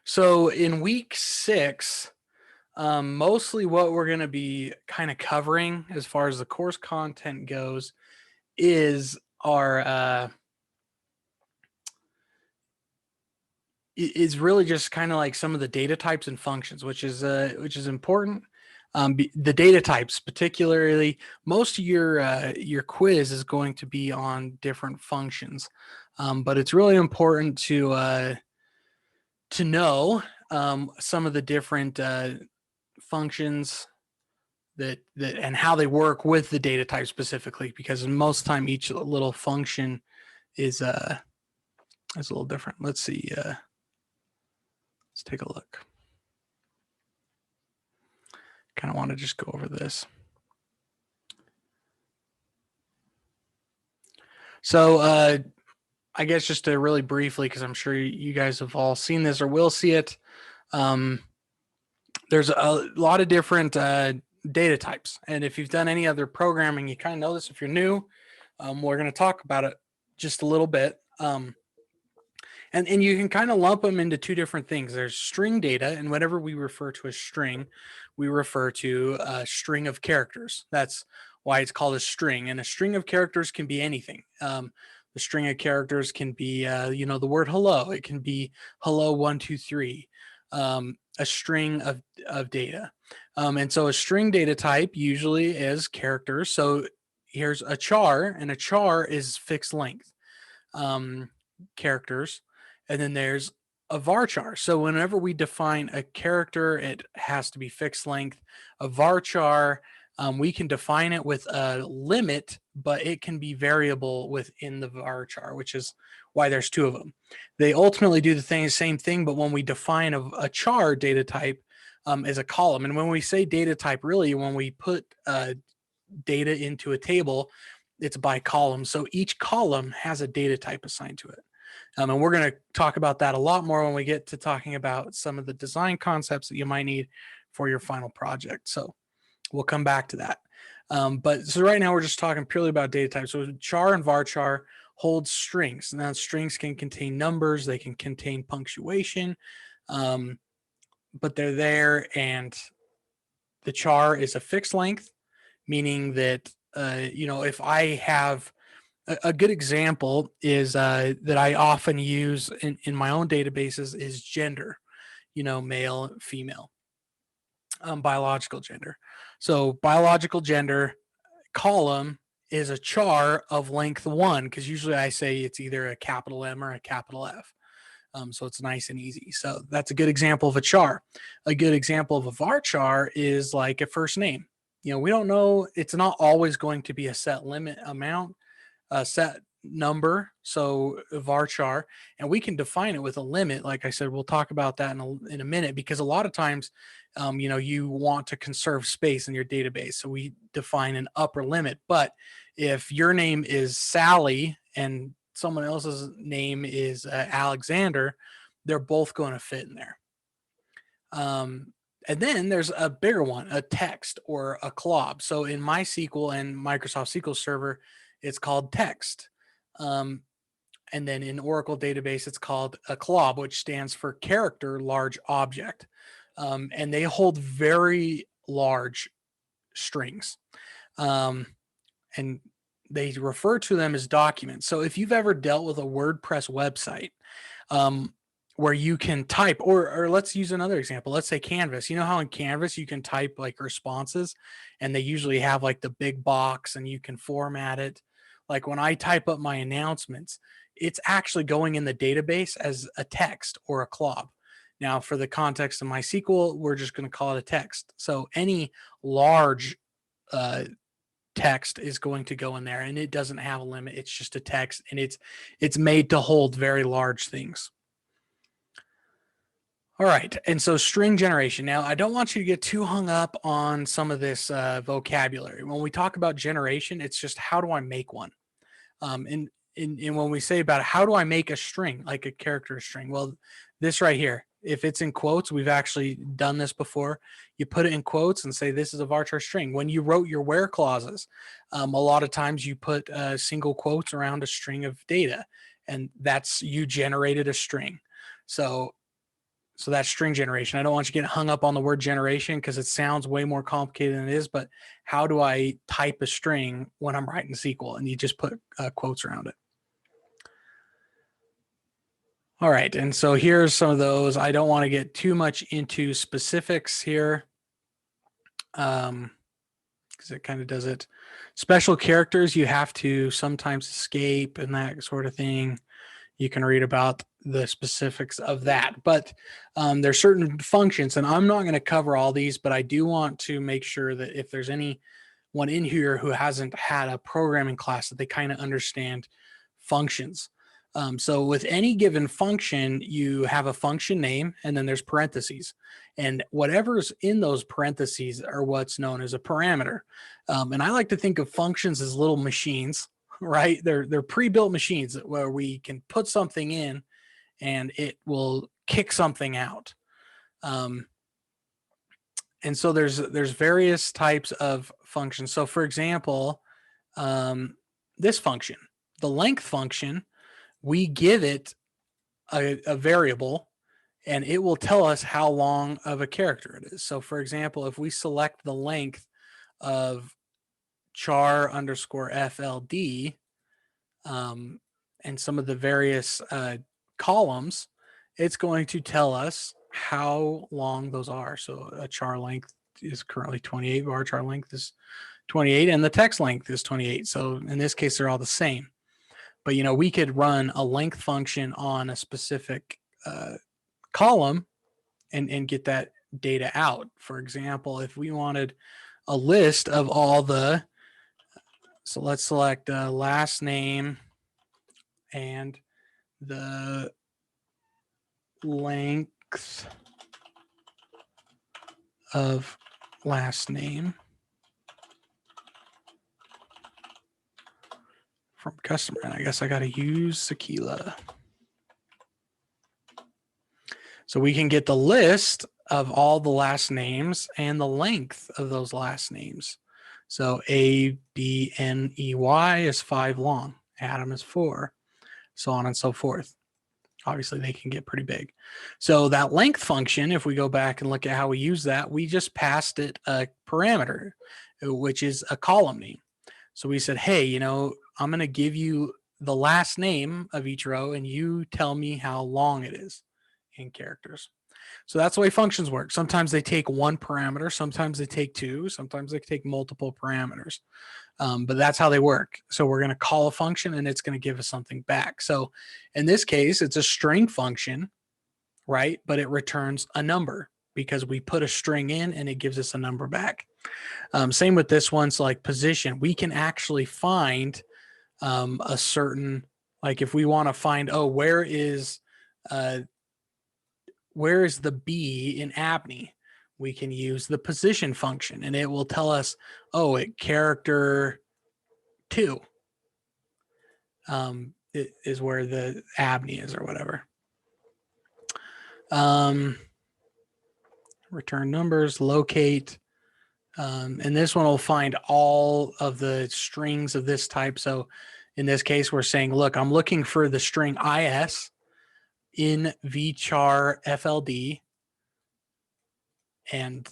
So in week 6, mostly what we're going to be kind of covering as far as the course content goes is our is really just kind of like some of the data types and functions, which is important. The data types, particularly, most of your quiz is going to be on different functions, but it's really important to know some of the different functions that and how they work with the data type specifically, because most of the time each little function is a little different. Let's see. Let's take a look. Kind of want to just go over this. So I guess just to really briefly, because I'm sure you guys have all seen this or will see it. There's a lot of different data types, and if you've done any other programming, you kind of know this. If you're new, we're going to talk about it just a little bit. And you can kind of lump them into two different things. There's string data, and whenever we refer to a string, we refer to a string of characters. That's why it's called a string. And a string of characters can be anything. The string of characters can be, the word hello. It can be hello 1 2 3. A string of data. And so a string data type usually is characters. So here's a char, and a char is fixed length characters. And then there's a varchar. So whenever we define a character, it has to be fixed length. A varchar, we can define it with a limit, but it can be variable within the varchar, which is why there's two of them. They ultimately do the same thing, but when we define a char data type as a column, and when we say data type, really, when we put data into a table, it's by column. So each column has a data type assigned to it. And we're going to talk about that a lot more when we get to talking about some of the design concepts that you might need for your final project. So we'll come back to that. But so right now we're just talking purely about data types. So char and varchar hold strings. Now strings can contain numbers, they can contain punctuation, but they're there. And the char is a fixed length, meaning that, if I have a good example is that I often use in my own databases is gender, male, female, biological gender. So biological gender column is a char of length 1, because usually I say it's either a capital M or a capital F. So it's nice and easy. So that's a good example of a char. A good example of a varchar is like a first name. We don't know. It's not always going to be a set limit amount, a set number. So varchar, and we can define it with a limit. Like I said, we'll talk about that in a minute, because a lot of times, you want to conserve space in your database. So we define an upper limit. But if your name is Sally and someone else's name is Alexander, they're both going to fit in there. And then there's a bigger one, a text or a clob. So in MySQL and Microsoft SQL Server, it's called text. And then in Oracle database, it's called a clob, which stands for character large object. And they hold very large strings. And they refer to them as documents. So if you've ever dealt with a WordPress website, where you can type, or let's use another example. Let's say Canvas. You know how in Canvas you can type like responses, and they usually have like the big box and you can format it. Like when I type up my announcements, it's actually going in the database as a text or a clob. Now for the context of MySQL, we're just going to call it a text. So any large text is going to go in there, and it doesn't have a limit. It's just a text, and it's made to hold very large things. All right, and so string generation. Now, I don't want you to get too hung up on some of this vocabulary. When we talk about generation, it's just how do I make one? And when we say about how do I make a string, like a character string? Well, this right here, if it's in quotes, we've actually done this before. You put it in quotes and say this is a varchar string. When you wrote your where clauses, a lot of times you put single quotes around a string of data, and that's you generated a string. So So that's string generation. I don't want you to get hung up on the word generation because it sounds way more complicated than it is, but how do I type a string when I'm writing SQL? And you just put quotes around it. All right, and so here's some of those. I don't want to get too much into specifics here because it kind of does it. Special characters you have to sometimes escape and that sort of thing. You can read about the specifics of that, but there's certain functions, and I'm not going to cover all these, but I do want to make sure that if there's anyone in here who hasn't had a programming class, that they kind of understand functions. So with any given function, you have a function name and then there's parentheses, and whatever's in those parentheses are what's known as a parameter. And I like to think of functions as little machines, right? They're pre-built machines where we can put something in and it will kick something out. And so there's various types of functions. So for example, this function, the length function, we give it a variable and it will tell us how long of a character it is. So for example, if we select the length of char underscore FLD and some of the various columns, it's going to tell us how long those are. So a char length is currently 28, char length is 28, and the text length is 28. So in this case, they're all the same. But, we could run a length function on a specific column and get that data out. For example, if we wanted a list of all so let's select last name and the length of last name from customer. And I guess I got to use Sequila. So we can get the list of all the last names and the length of those last names. So A, B, N, E, Y is 5 long. Adam is 4, so on and so forth. Obviously, they can get pretty big. So that length function, if we go back and look at how we use that, we just passed it a parameter, which is a column name. So we said, hey, I'm going to give you the last name of each row, and you tell me how long it is in characters. So that's the way functions work. Sometimes they take one parameter, sometimes they take two, sometimes they take multiple parameters. But that's how they work. So we're going to call a function and it's going to give us something back. So in this case, it's a string function, right? But it returns a number because we put a string in and it gives us a number back. Same with this one. So like position, we can actually find a certain, like if we want to find, where is the B in Abney? We can use the position function and it will tell us, at character 2 it is where the Abney is or whatever. Return numbers, locate, and this one will find all of the strings of this type. So in this case, we're saying, look, I'm looking for the string is in vchar FLD, and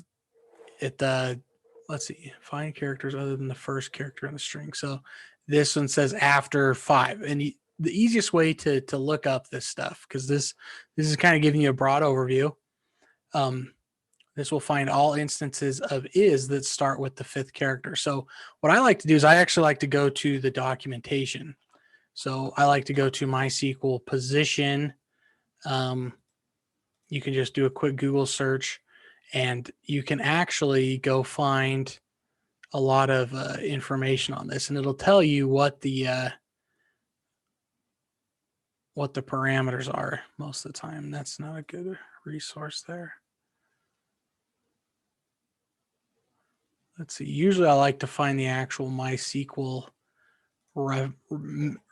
let's see, find characters other than the first character in the string. So this one says after 5, and the easiest way to look up this stuff, because this is kind of giving you a broad overview. This will find all instances of is that start with the 5th character. So what I like to do is I actually like to go to the documentation. So I like to go to MySQL position. You can just do a quick Google search and you can actually go find a lot of information on this, and it'll tell you what the parameters are most of the time. That's not a good resource there. Let's see. Usually I like to find the actual MySQL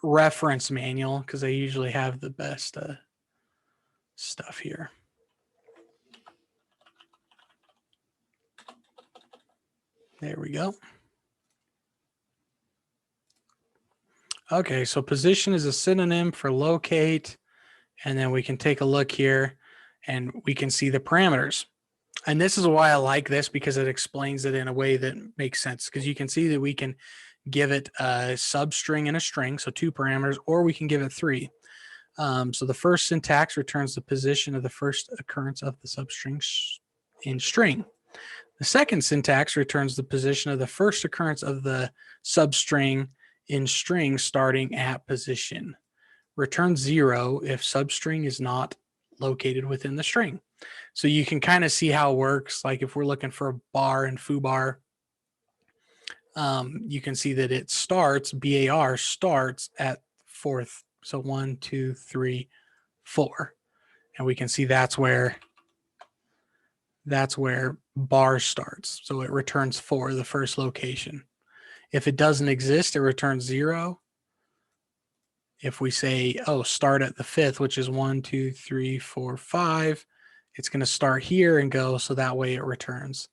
reference manual because they usually have the best stuff here. There we go. Okay, so position is a synonym for locate, and then we can take a look here. and we can see the parameters. And this is why I like this, because it explains it in a way that makes sense, because you can see that we can give it a substring and a string, so 2 parameters, or we can give it 3. So the first syntax returns the position of the first occurrence of the substring in string. The second syntax returns the position of the first occurrence of the substring in string starting at position. Return 0 if substring is not located within the string. So you can kind of see how it works. Like if we're looking for a bar in foobar, you can see that it starts, bar starts at 4th. So 1, 2, 3, 4. And we can see that's where bar starts. So it returns 4, the first location. If it doesn't exist, it returns 0. If we say, oh, start at the 5th, which is 1, 2, 3, 4, 5, it's going to start here and go. So that way it returns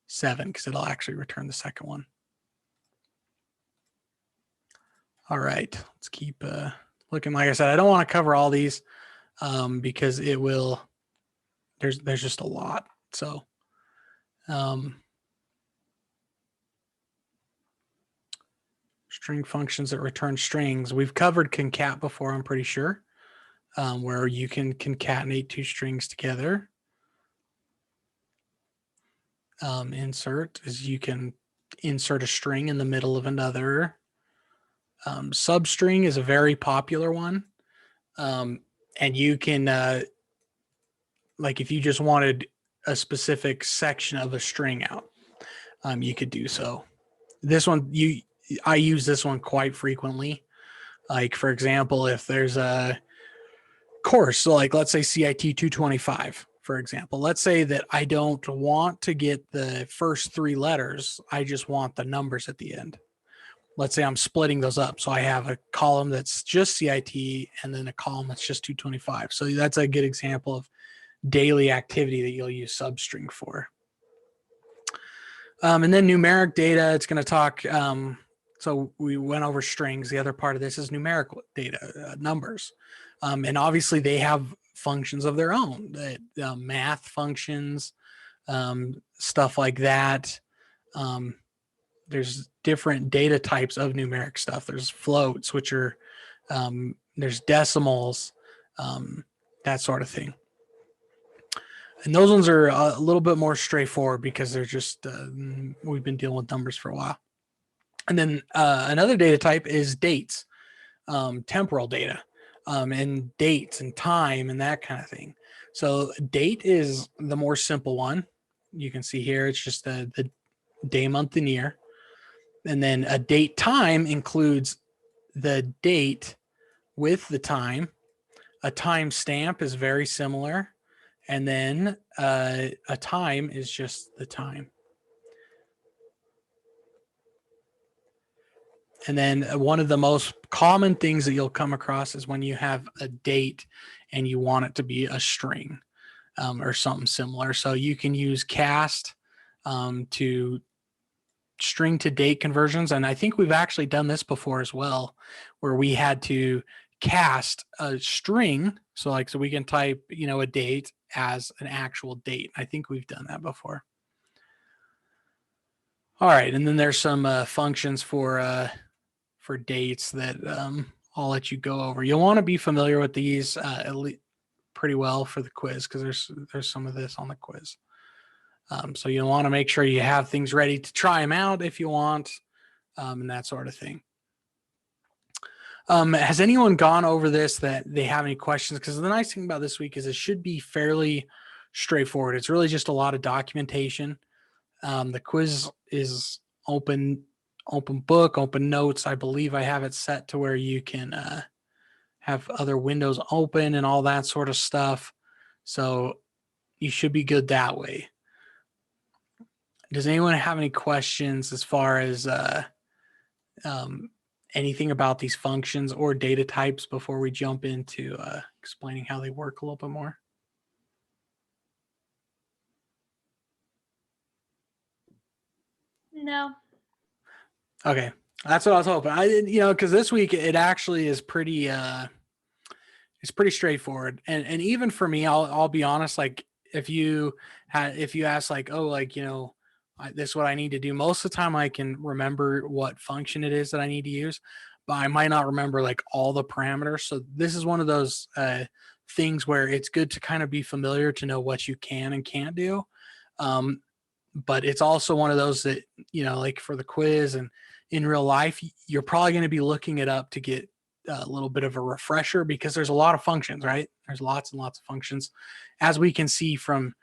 7, because it'll actually return the second one. All right, let's keep looking. Like I said, I don't want to cover all these because it will, there's just a lot. So string functions that return strings. We've covered concat before, I'm pretty sure, where you can concatenate 2 strings together. Insert is you can insert a string in the middle of another. Substring is a very popular one. And you can, like if you just wanted a specific section of a string out, you could do so. This one, I use this one quite frequently. Like for example, if there's a course, so like let's say CIT225, for example, let's say that I don't want to get the first 3 letters. I just want the numbers at the end. Let's say I'm splitting those up. So I have a column that's just CIT and then a column that's just 225. So that's a good example of daily activity that you'll use substring for. And then numeric data, it's going to talk. So we went over strings. The other part of this is numerical data, numbers. And obviously they have functions of their own, math functions, stuff like that. There's different data types of numeric stuff. There's floats, which are, there's decimals, that sort of thing. And those ones are a little bit more straightforward because they're just, we've been dealing with numbers for a while. And then another data type is dates, temporal data, and dates and time and that kind of thing. So date is the more simple one. You can see here, it's just the day, month, and year. And then a date time includes the date with the time. A time stamp is very similar. And then a time is just the time. And then one of the most common things that you'll come across is when you have a date and you want it to be a string or something similar. So you can use cast to string to date conversions. And I think we've actually done this before as well, where we had to cast a string. So we can type, a date as an actual date. I think we've done that before. All right. And then there's some functions for dates that I'll let you go over. You'll want to be familiar with these at least pretty well for the quiz, because there's some of this on the quiz. So you'll want to make sure you have things ready to try them out if you want, and that sort of thing. Has anyone gone over this that they have any questions? Because the nice thing about this week is it should be fairly straightforward. It's really just a lot of documentation. The quiz is open book, open notes. I believe I have it set to where you can have other windows open and all that sort of stuff. So you should be good that way. Does anyone have any questions as far as anything about these functions or data types before we jump into explaining how they work a little bit more? No. Okay. That's what I was hoping. I didn't, because this week it actually is pretty It's pretty straightforward. And even for me, I'll be honest, like if you ask like, oh, like, this is what I need to do. Most of the time I can remember what function it is that I need to use, but I might not remember like all the parameters. So this is one of those things where it's good to kind of be familiar to know what you can and can't do. But it's also one of those that, like for the quiz and in real life, you're probably going to be looking it up to get a little bit of a refresher, because there's a lot of functions, right? There's lots and lots of functions. As we can see from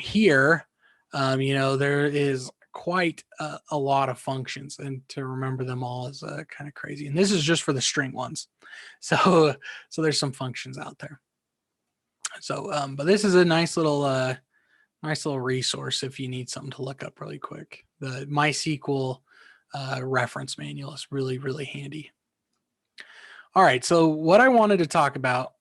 here, there is quite a lot of functions, and to remember them all is kind of crazy. And this is just for the string ones. So there's some functions out there. So, but this is a nice little resource if you need something to look up really quick. The MySQL reference manual is really, really handy. All right, so what I wanted to talk about,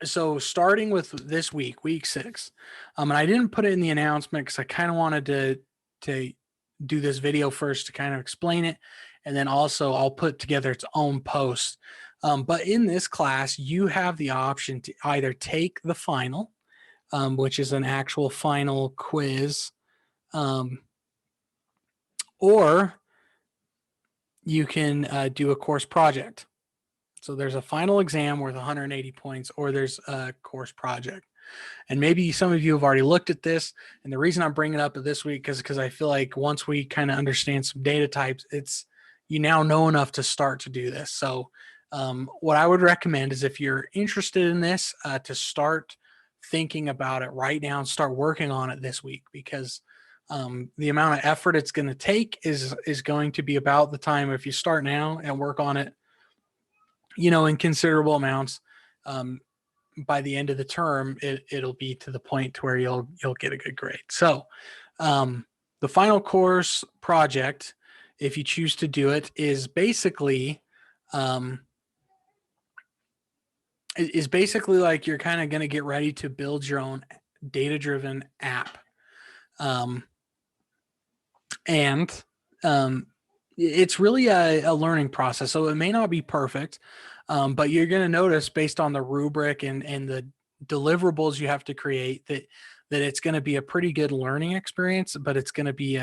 so starting with this week 6, and I didn't put it in the announcement because I kind of wanted to do this video first to kind of explain it, and then also I'll put together its own post. But in this class, you have the option to either take the final, which is an actual final quiz, or you can do a course project. So there's a final exam worth 180 points, or there's a course project. And maybe some of you have already looked at this. And the reason I'm bringing it up this week is because I feel like once we kind of understand some data types, you now know enough to start to do this. So what I would recommend is, if you're interested in this, to start thinking about it right now and start working on it this week, because the amount of effort it's going to take is going to be about the time if you start now and work on it, in considerable amounts. By the end of the term, it'll be to the point to where you'll get a good grade. So the final course project, if you choose to do it, is basically like you're kind of going to get ready to build your own data-driven app. And it's really a learning process. So it may not be perfect, but you're going to notice, based on the rubric and the deliverables you have to create, that it's going to be a pretty good learning experience, but it's going to be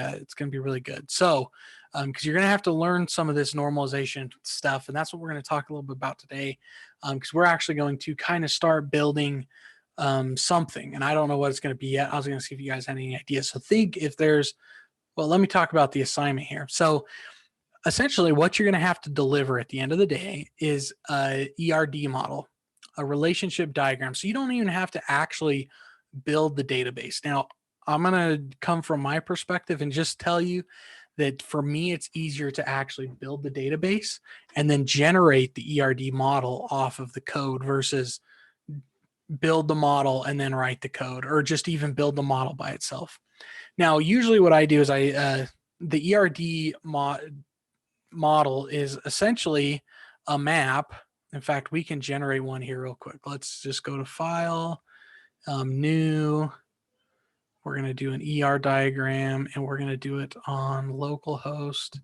really good. So because you're going to have to learn some of this normalization stuff, and that's what we're going to talk a little bit about today, because we're actually going to kind of start building something, and I don't know what it's going to be yet. I was going to see if you guys had any ideas. So think if there's, well, let me talk about the assignment here. So essentially what you're going to have to deliver at the end of the day is a ERD model, a relationship diagram. So you don't even have to actually build the database. Now, I'm going to come from my perspective and just tell you that for me, it's easier to actually build the database and then generate the ERD model off of the code versus build the model and then write the code, or just even build the model by itself. Now, usually what I do is the ERD model is essentially a map. In fact, we can generate one here real quick. Let's just go to File, New. We're going to do an ER diagram, and we're going to do it on localhost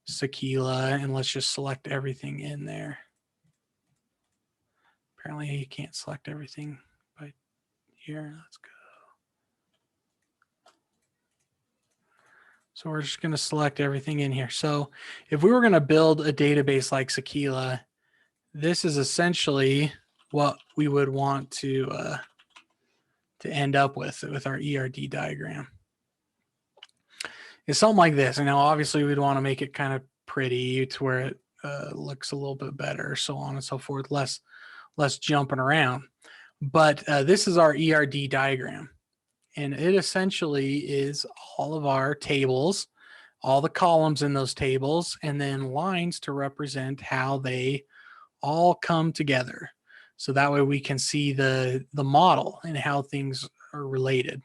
Sequila, and let's just select everything in there. Apparently, you can't select everything by here. Let's go. So we're just going to select everything in here. So if we were going to build a database like Sequila, this is essentially what we would want to end up with our ERD diagram. It's something like this. And now obviously we'd want to make it kind of pretty to where it looks a little bit better, so on and so forth, less jumping around. But this is our ERD diagram. And it essentially is all of our tables, all the columns in those tables, and then lines to represent how they all come together. So that way we can see the model and how things are related.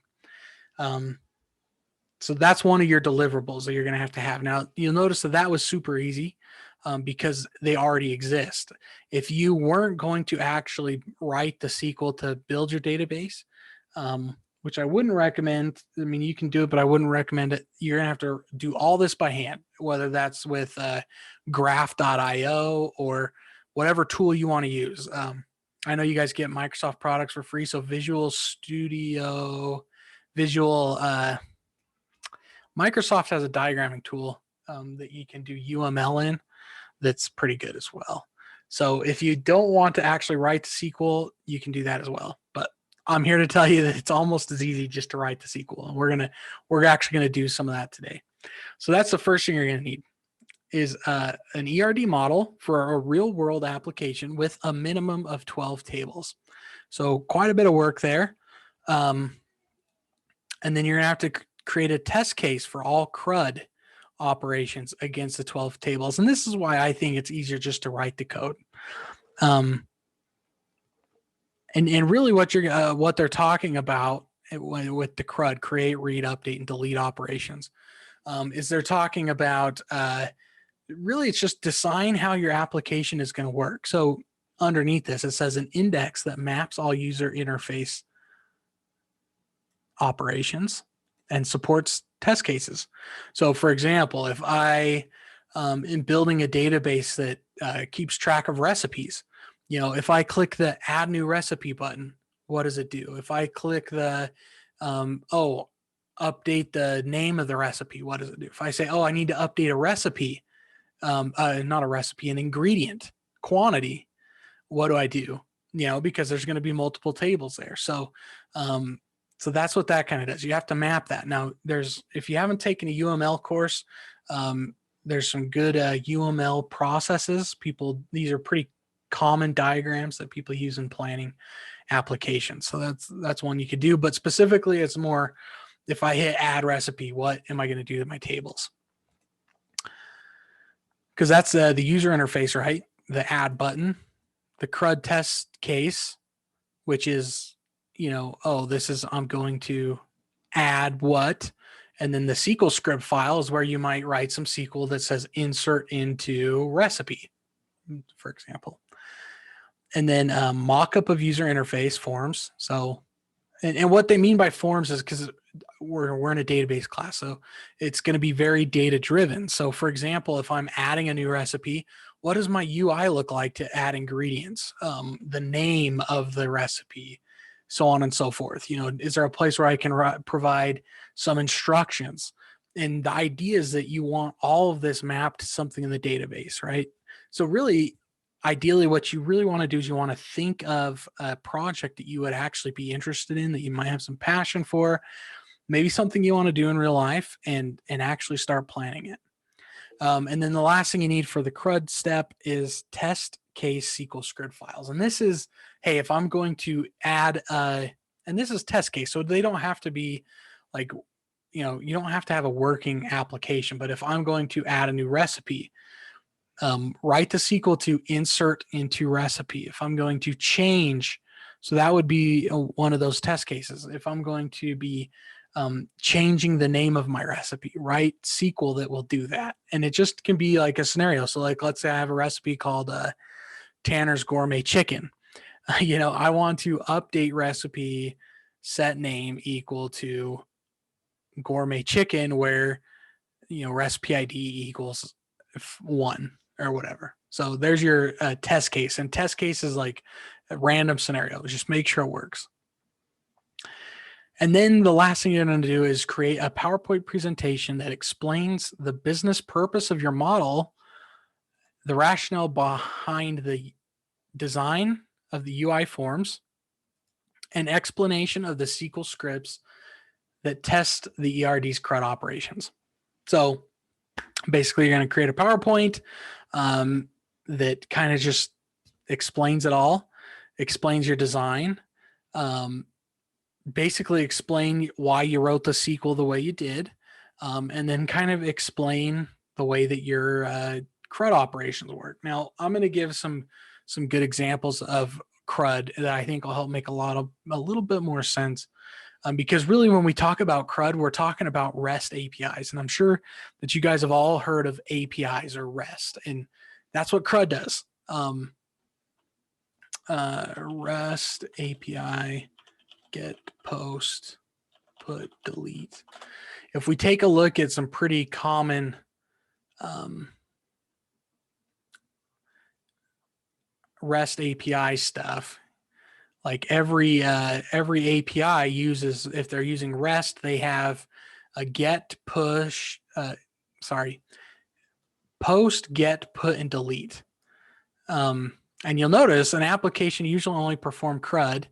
So that's one of your deliverables that you're going to have. Now, you'll notice that was super easy because they already exist. If you weren't going to actually write the SQL to build your database, which I wouldn't recommend. I mean, you can do it, but I wouldn't recommend it. You're going to have to do all this by hand, whether that's with graph.io or whatever tool you want to use. I know you guys get Microsoft products for free. So Visual Studio, Microsoft has a diagramming tool that you can do UML in that's pretty good as well. So if you don't want to actually write the SQL, you can do that as well. But I'm here to tell you that it's almost as easy just to write the SQL. And we're actually going to do some of that today. So that's the first thing you're going to need is an ERD model for a real world application with a minimum of 12 tables. So quite a bit of work there. And then you're going to have to create a test case for all CRUD operations against the 12 tables. And this is why I think it's easier just to write the code. And really what they're talking about with the CRUD, create, read, update, and delete operations, is they're talking about really it's just design how your application is going to work. So underneath this, it says an index that maps all user interface operations and supports test cases. So for example, if I am building a database that keeps track of recipes, if I click the add new recipe button, what does it do? If I click the, update the name of the recipe, what does it do? If I say, I need to update a recipe, not a recipe, an ingredient quantity, what do I do? Because there's going to be multiple tables there. So that's what that kind of does. You have to map that. Now if you haven't taken a UML course, there's some good UML processes. These are pretty common diagrams that people use in planning applications. So that's one you could do, but specifically it's more, if I hit add recipe, what am I going to do to my tables? Because that's the user interface, right? The add button, the CRUD test case, which is, I'm going to add what, and then the SQL script file is where you might write some SQL that says insert into recipe, for example. And then mock-up of user interface forms. So, and what they mean by forms is because we're in a database class, so it's going to be very data driven. So for example, if I'm adding a new recipe, what does my UI look like to add ingredients, the name of the recipe, so on and so forth? Is there a place where I can provide some instructions? And the idea is that you want all of this mapped to something in the database, right? So really, ideally, what you really want to do is you want to think of a project that you would actually be interested in, that you might have some passion for, maybe something you want to do in real life, and actually start planning it. And then the last thing you need for the CRUD step is test case SQL script files. And this is, hey, if I'm going to add, and this is test case, so they don't have to be like, you don't have to have a working application, but if I'm going to add a new recipe, write the SQL to insert into recipe. If I'm going to change, so that would be one of those test cases. If I'm going to be changing the name of my recipe, write SQL that will do that. And it just can be like a scenario. So like, let's say I have a recipe called Tanner's Gourmet Chicken. I want to update recipe set name equal to gourmet chicken, where, recipe ID equals 1 or whatever. So there's your test case. And test case is like a random scenario. Just make sure it works. And then the last thing you're going to do is create a PowerPoint presentation that explains the business purpose of your model, the rationale behind the design of the UI forms, and explanation of the SQL scripts that test the ERD's CRUD operations. So basically, you're going to create a PowerPoint that kind of just explains it all, explains your design, basically explain why you wrote the SQL the way you did, and then kind of explain the way that your CRUD operations work. Now, I'm going to give some good examples of CRUD that I think will help make a little bit more sense. Because really, when we talk about CRUD, we're talking about REST APIs. And I'm sure that you guys have all heard of APIs or REST. And that's what CRUD does. REST API, get, post, put, delete. If we take a look at some pretty common REST API stuff. Like every API uses, if they're using REST, they have a get, push, post, get, put, and delete. And you'll notice an application usually only perform CRUD,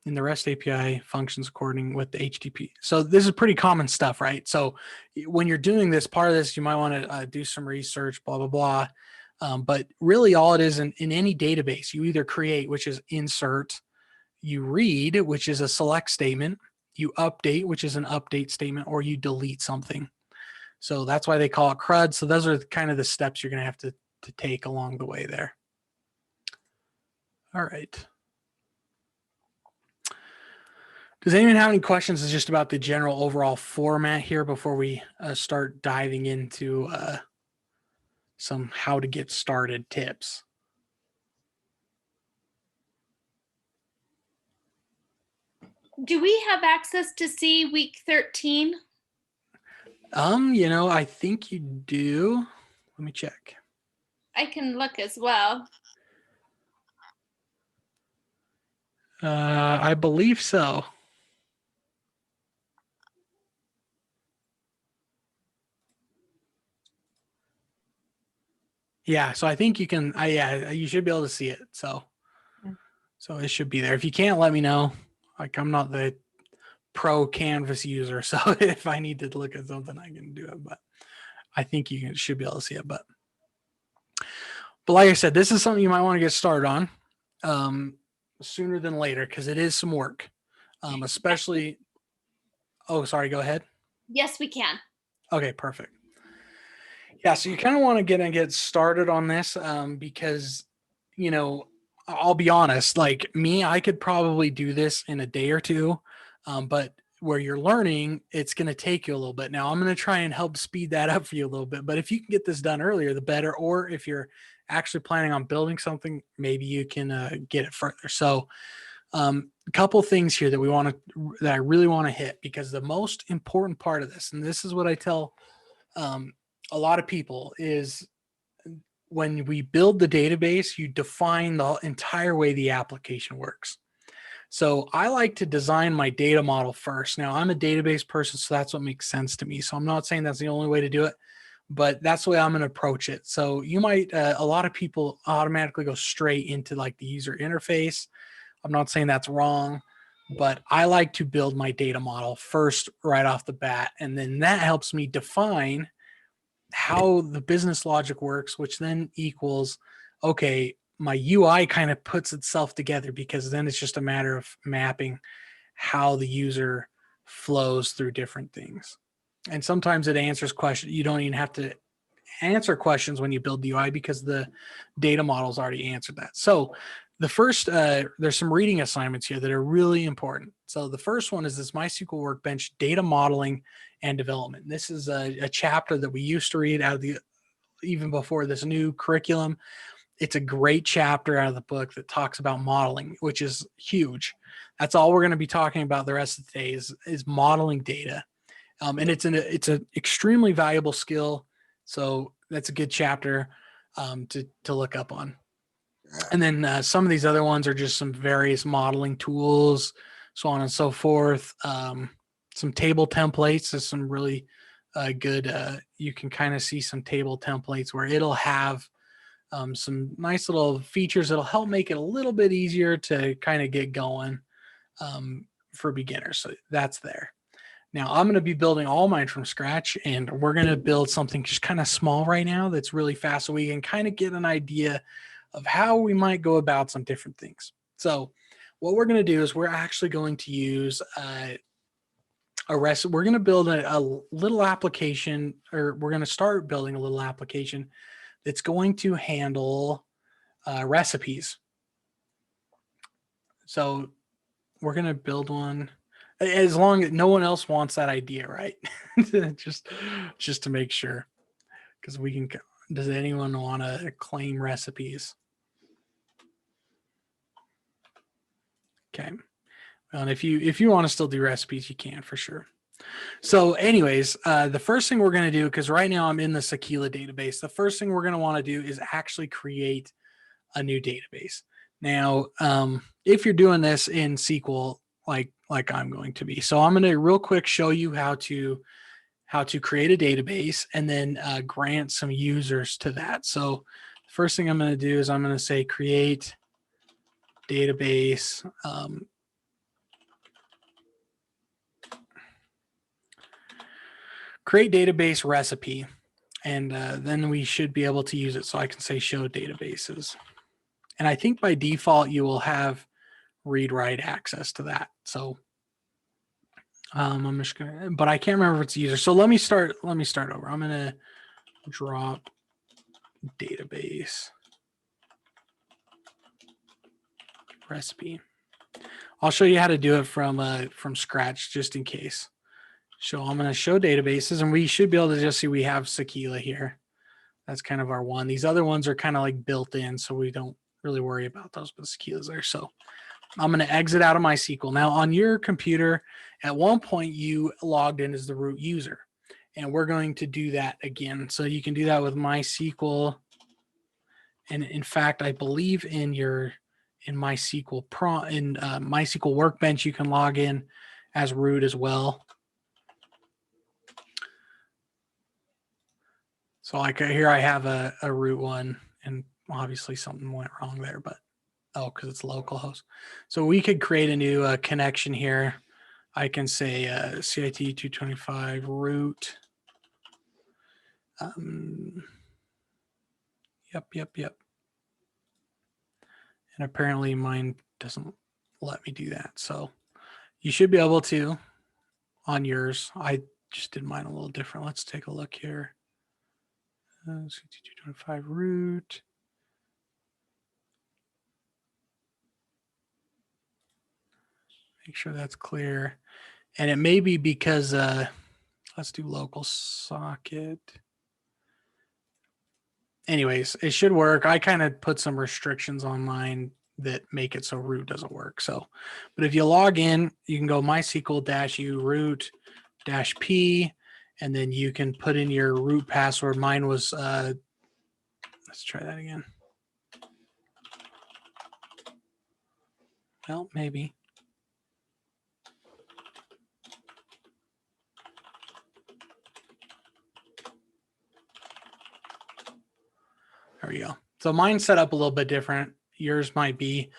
in the REST API functions according with the HTTP. So this is pretty common stuff, right? So when you're doing this, part of this, you might want to do some research, blah, blah, blah. But really all it is in any database, you either create, which is insert, you read, which is a select statement, you update, which is an update statement, or you delete something. So that's why they call it CRUD. So those are kind of the steps you're going to have to take along the way there. All right. Does anyone have any questions just about the general overall format here before we start diving into some how to get started tips? Do we have access to see week 13? I think you do. Let me check. I can look as well. I believe so. Yeah, so I think you can. Yeah, you should be able to see it. So it should be there. If you can't, let me know. Like, I'm not the pro Canvas user, so if I need to look at something, I can do it. But I think you should be able to see it. But like I said, this is something you might want to get started on sooner than later, because it is some work, especially. Oh, sorry. Go ahead. Yes, we can. Okay, perfect. Yeah, so you kind of want to get started on this because, I'll be honest, like me, I could probably do this in a day or two, but where you're learning, it's going to take you a little bit. Now, I'm going to try and help speed that up for you a little bit, but if you can get this done earlier, the better. Or if you're actually planning on building something, maybe you can get it further. So a couple things here that I really want to hit, because the most important part of this, and this is what I tell a lot of people, is when we build the database, you define the entire way the application works. So I like to design my data model first. Now, I'm a database person, so that's what makes sense to me. So I'm not saying that's the only way to do it, but that's the way I'm going to approach it. So you might, a lot of people automatically go straight into like the user interface. I'm not saying that's wrong, but I like to build my data model first right off the bat. And then that helps me define how the business logic works, which then equals, okay, my UI kind of puts itself together, because then it's just a matter of mapping how the user flows through different things. And sometimes it answers questions. You don't even have to answer questions when you build the UI, because the data model's already answered that. So the first, there's some reading assignments here that are really important. So the first one is this MySQL Workbench Data Modeling and Development. This is a chapter that we used to read out of even before this new curriculum. It's a great chapter out of the book that talks about modeling, which is huge. That's all we're going to be talking about the rest of the day is modeling data. And it's an extremely valuable skill. So that's a good chapter to look up on. And then some of these other ones are just some various modeling tools, so on and so forth. Some table templates is some really good. You can kind of see some table templates where it'll have some nice little features that'll help make it a little bit easier to kind of get going for beginners. So that's there. Now I'm going to be building all mine from scratch, and we're going to build something just kind of small right now that's really fast, so we can kind of get an idea of how we might go about some different things. So what we're going to do is we're actually going to use we're going to build a little application, or we're going to start building a little application that's going to handle recipes. So we're going to build one, as long as no one else wants that idea, right? just to make sure, because we can. Does anyone want to claim recipes? Okay. And if you want to still do recipes, you can for sure. So anyways, the first thing we're going to do, because right now I'm in the Sakila database, the first thing we're going to want to do is actually create a new database. Now, if you're doing this in SQL, like I'm going to be, so I'm going to real quick show you how to create a database and then grant some users to that. So the first thing I'm going to do is I'm going to say create database. Create database recipe, and then we should be able to use it. So I can say show databases. And I think by default, you will have read-write access to that. So I'm just gonna, but I can't remember if it's user. So let me start over. I'm gonna drop database recipe. I'll show you how to do it from scratch just in case. So I'm going to show databases, and we should be able to just see we have Sequila here. That's kind of our one. These other ones are kind of like built in, so we don't really worry about those, but Sequila's there. So I'm going to exit out of MySQL. Now on your computer, at one point you logged in as the root user, and we're going to do that again. So you can do that with MySQL. And in fact, I believe in MySQL MySQL Workbench, you can log in as root as well. So like here I have a root one, and obviously something went wrong there, but because it's localhost. So we could create a new connection here. I can say CIT225 root. Yep. And apparently mine doesn't let me do that. So you should be able to on yours. I just did mine a little different. Let's take a look here. CIT225 root. Make sure that's clear. And it may be because, let's do local socket. Anyways, it should work. I kind of put some restrictions on mine that make it so root doesn't work. So, but if you log in, you can go MySQL-u root-p, and then you can put in your root password. Mine was, let's try that again. Well, maybe. There we go. So mine's set up a little bit different. Yours might be,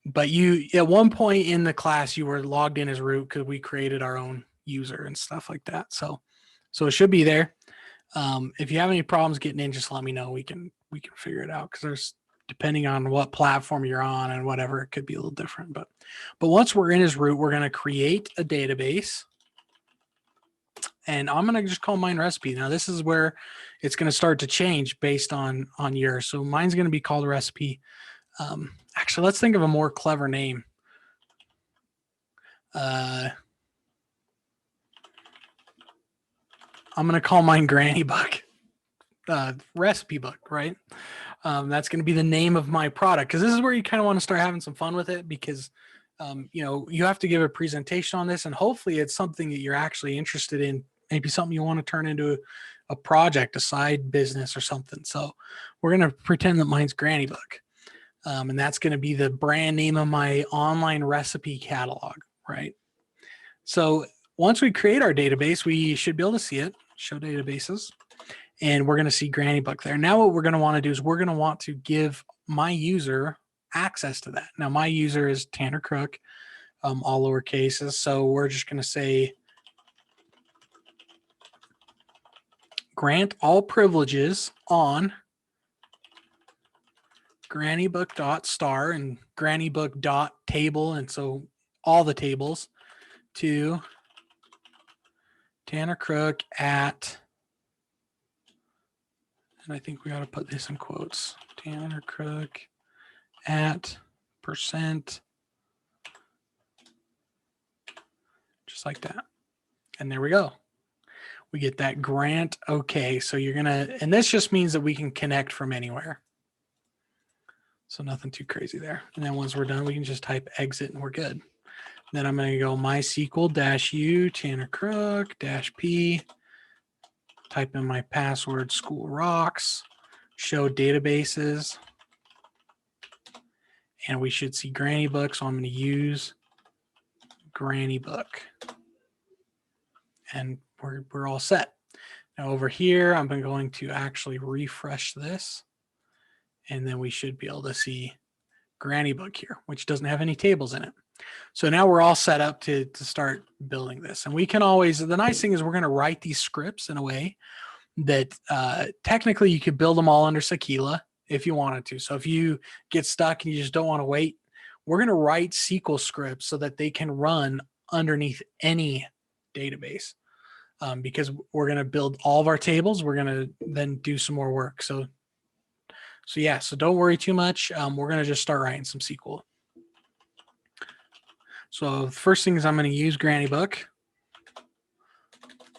but you at one point in the class you were logged in as root because we created our own user and stuff like that. So it should be there. If you have any problems getting in, just let me know. We can figure it out, because there's, depending on what platform you're on and whatever, it could be a little different. But once we're in as root, we're going to create a database. And I'm going to just call mine recipe. Now this is where it's going to start to change based on yours. So mine's going to be called recipe. Actually, let's think of a more clever name. I'm going to call mine Granny Book, recipe book, right? That's going to be the name of my product, because this is where you kind of want to start having some fun with it, because you have to give a presentation on this, and hopefully it's something that you're actually interested in, maybe something you want to turn into a project, a side business or something. So we're going to pretend that mine's Granny Book. And that's going to be the brand name of my online recipe catalog, right? So once we create our database, we should be able to see it, show databases, and we're going to see Granny Book there. Now what we're going to want to do is we're going to want to give my user access to that. Now my user is Tanner Crook, all lower cases. So we're just going to say grant all privileges on grannybook.star and grannybook.table, and so all the tables, to Tanner Crook at, and I think we ought to put this in quotes, Tanner Crook at %, just like that. And there we go. We get that grant. Okay. So you're going to, and this just means that we can connect from anywhere. So nothing too crazy there. And then once we're done, we can just type exit and we're good. Then I'm going to go MySQL-u Tanner Crook-p, type in my password, school rocks, show databases. and we should see Granny Book. So I'm going to use Granny Book, and we're all set. Now over here, I'm going to actually refresh this, and then we should be able to see Granny Book here, which doesn't have any tables in it. So now we're all set up to start building this. And we can always, the nice thing is we're going to write these scripts in a way that technically you could build them all under Sequila if you wanted to. So if you get stuck and you just don't want to wait, we're going to write SQL scripts so that they can run underneath any database. Because we're going to build all of our tables. We're going to then do some more work. So yeah, so don't worry too much. We're going to just start writing some SQL. So the first thing is I'm going to use Granny Book,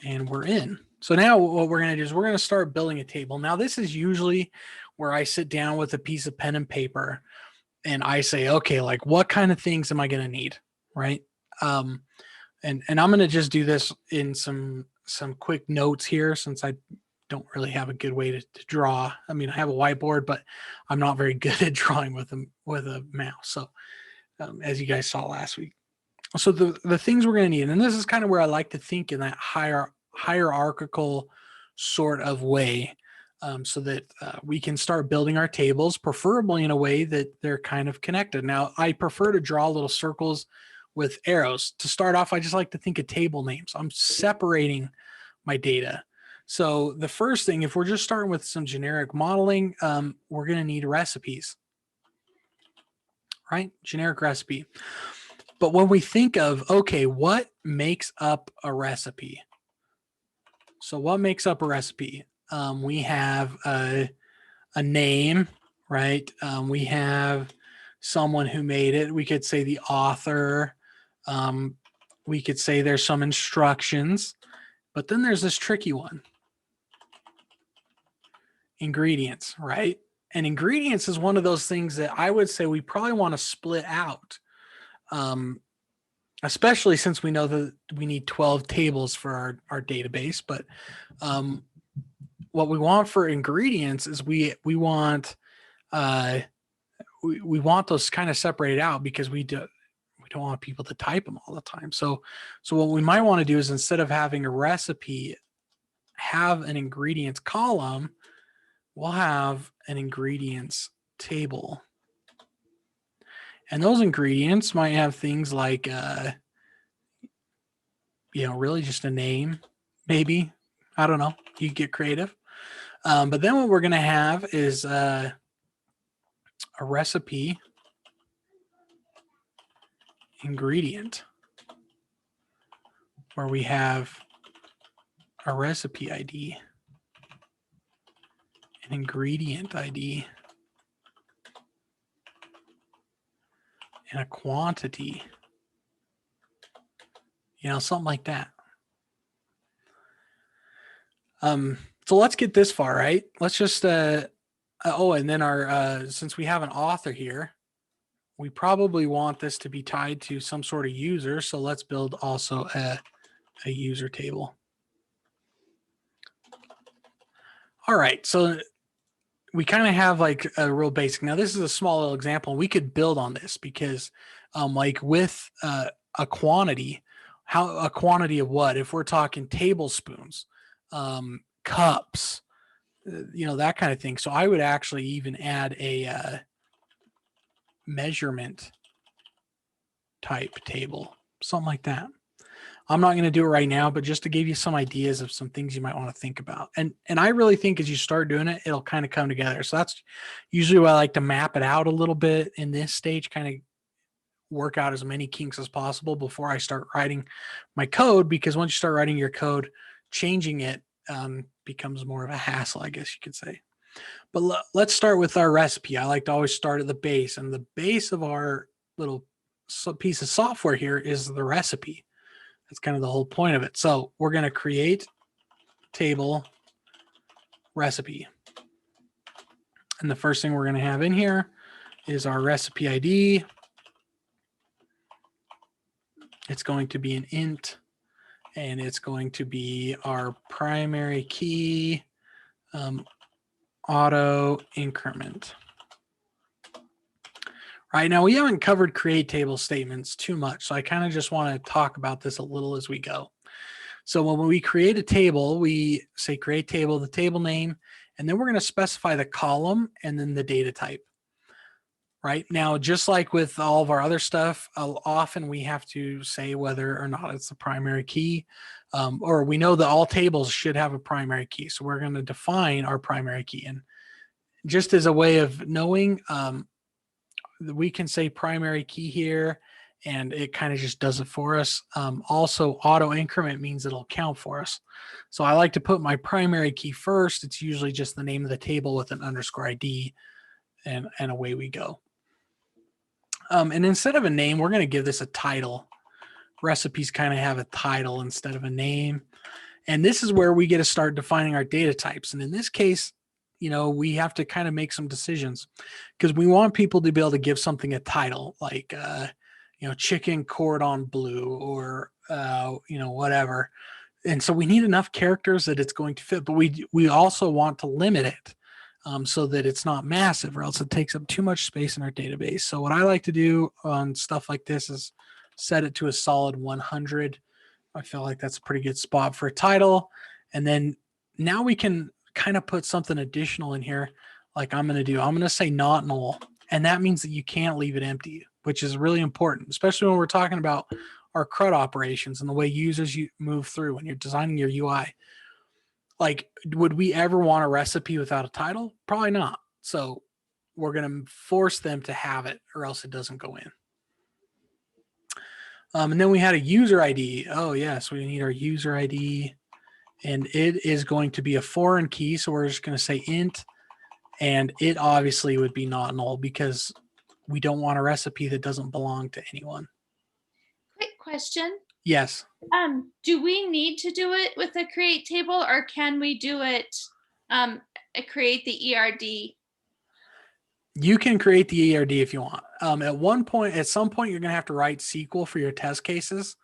and we're in. So now what we're going to do is we're going to start building a table. Now this is usually where I sit down with a piece of pen and paper and I say, okay, like what kind of things am I going to need? Right. And I'm going to just do this in some quick notes here, since I don't really have a good way to draw. I mean, I have a whiteboard, but I'm not very good at drawing with a mouse. So as you guys saw last week. So the things we're going to need, and this is kind of where I like to think in that hierarchical sort of way, so that we can start building our tables, preferably in a way that they're kind of connected. Now, I prefer to draw little circles with arrows. To start off, I just like to think of table names. I'm separating my data. So the first thing, if we're just starting with some generic modeling, we're going to need recipes, right? Generic recipe. But when we think of, okay, what makes up a recipe? So what makes up a recipe? We have a name, right? We have someone who made it. We could say the author. We could say there's some instructions, but then there's this tricky one. Ingredients, right? And ingredients is one of those things that I would say we probably want to split out. Especially since we know that we need 12 tables for our database. But what we want for ingredients is we want we want those kind of separated out, because we don't want people to type them all the time. So what we might want to do is, instead of having a recipe, have an ingredients column. We'll have an ingredients table. And those ingredients might have things like, really just a name, maybe. I don't know. You get creative. But then what we're going to have is a recipe ingredient, where we have a recipe ID, an ingredient ID, and a quantity, something like that. So let's get this far, right? Let's just, and then our, since we have an author here, we probably want this to be tied to some sort of user. So let's build also a user table. All right. So we kind of have like a real basic. Now this is a small little example. We could build on this because like with a quantity, a quantity of what? If we're talking tablespoons, cups, that kind of thing. So I would actually even add a measurement type table, something like that. I'm not going to do it right now, but just to give you some ideas of some things you might want to think about. And I really think as you start doing it, it'll kind of come together. So that's usually why I like to map it out a little bit in this stage, kind of work out as many kinks as possible before I start writing my code, because once you start writing your code, changing it becomes more of a hassle, I guess you could say. But let's start with our recipe. I like to always start at the base, and the base of our little piece of software here is the recipe. That's kind of the whole point of it. So we're going to create table recipe. And the first thing we're going to have in here is our recipe ID. It's going to be an int, and it's going to be our primary key, auto increment. Right now, we haven't covered create table statements too much, so I kind of just want to talk about this a little as we go. So when we create a table, we say create table, the table name, and then we're going to specify the column and then the data type. Right now, just like with all of our other stuff, often we have to say whether or not it's the primary key, or we know that all tables should have a primary key. So we're going to define our primary key. And just as a way of knowing, we can say primary key here, and it kind of just does it for us. Also, auto increment means it'll count for us. So I like to put my primary key first. It's usually just the name of the table with an underscore ID, and away we go. And instead of a name, we're going to give this a title. Recipes kind of have a title instead of a name. And this is where we get to start defining our data types. And in this case, we have to kind of make some decisions because we want people to be able to give something a title like, chicken cordon bleu or, whatever. And so we need enough characters that it's going to fit, but we also want to limit it so that it's not massive or else it takes up too much space in our database. So what I like to do on stuff like this is set it to a solid 100. I feel like that's a pretty good spot for a title. And then now we can kind of put something additional in here like I'm going to say not null. And that means that you can't leave it empty, which is really important, especially when we're talking about our CRUD operations and the way users move through when you're designing your UI. Like, would we ever want a recipe without a title? Probably not. So we're going to force them to have it or else it doesn't go in. And then we had a user ID. Oh, yes, we need our user ID. And it is going to be a foreign key. So we're just going to say int. And it obviously would be not null because we don't want a recipe that doesn't belong to anyone. Quick question. Yes. Do we need to do it with a create table or can we do it, create the ERD? You can create the ERD if you want. At some point, you're going to have to write SQL for your test cases,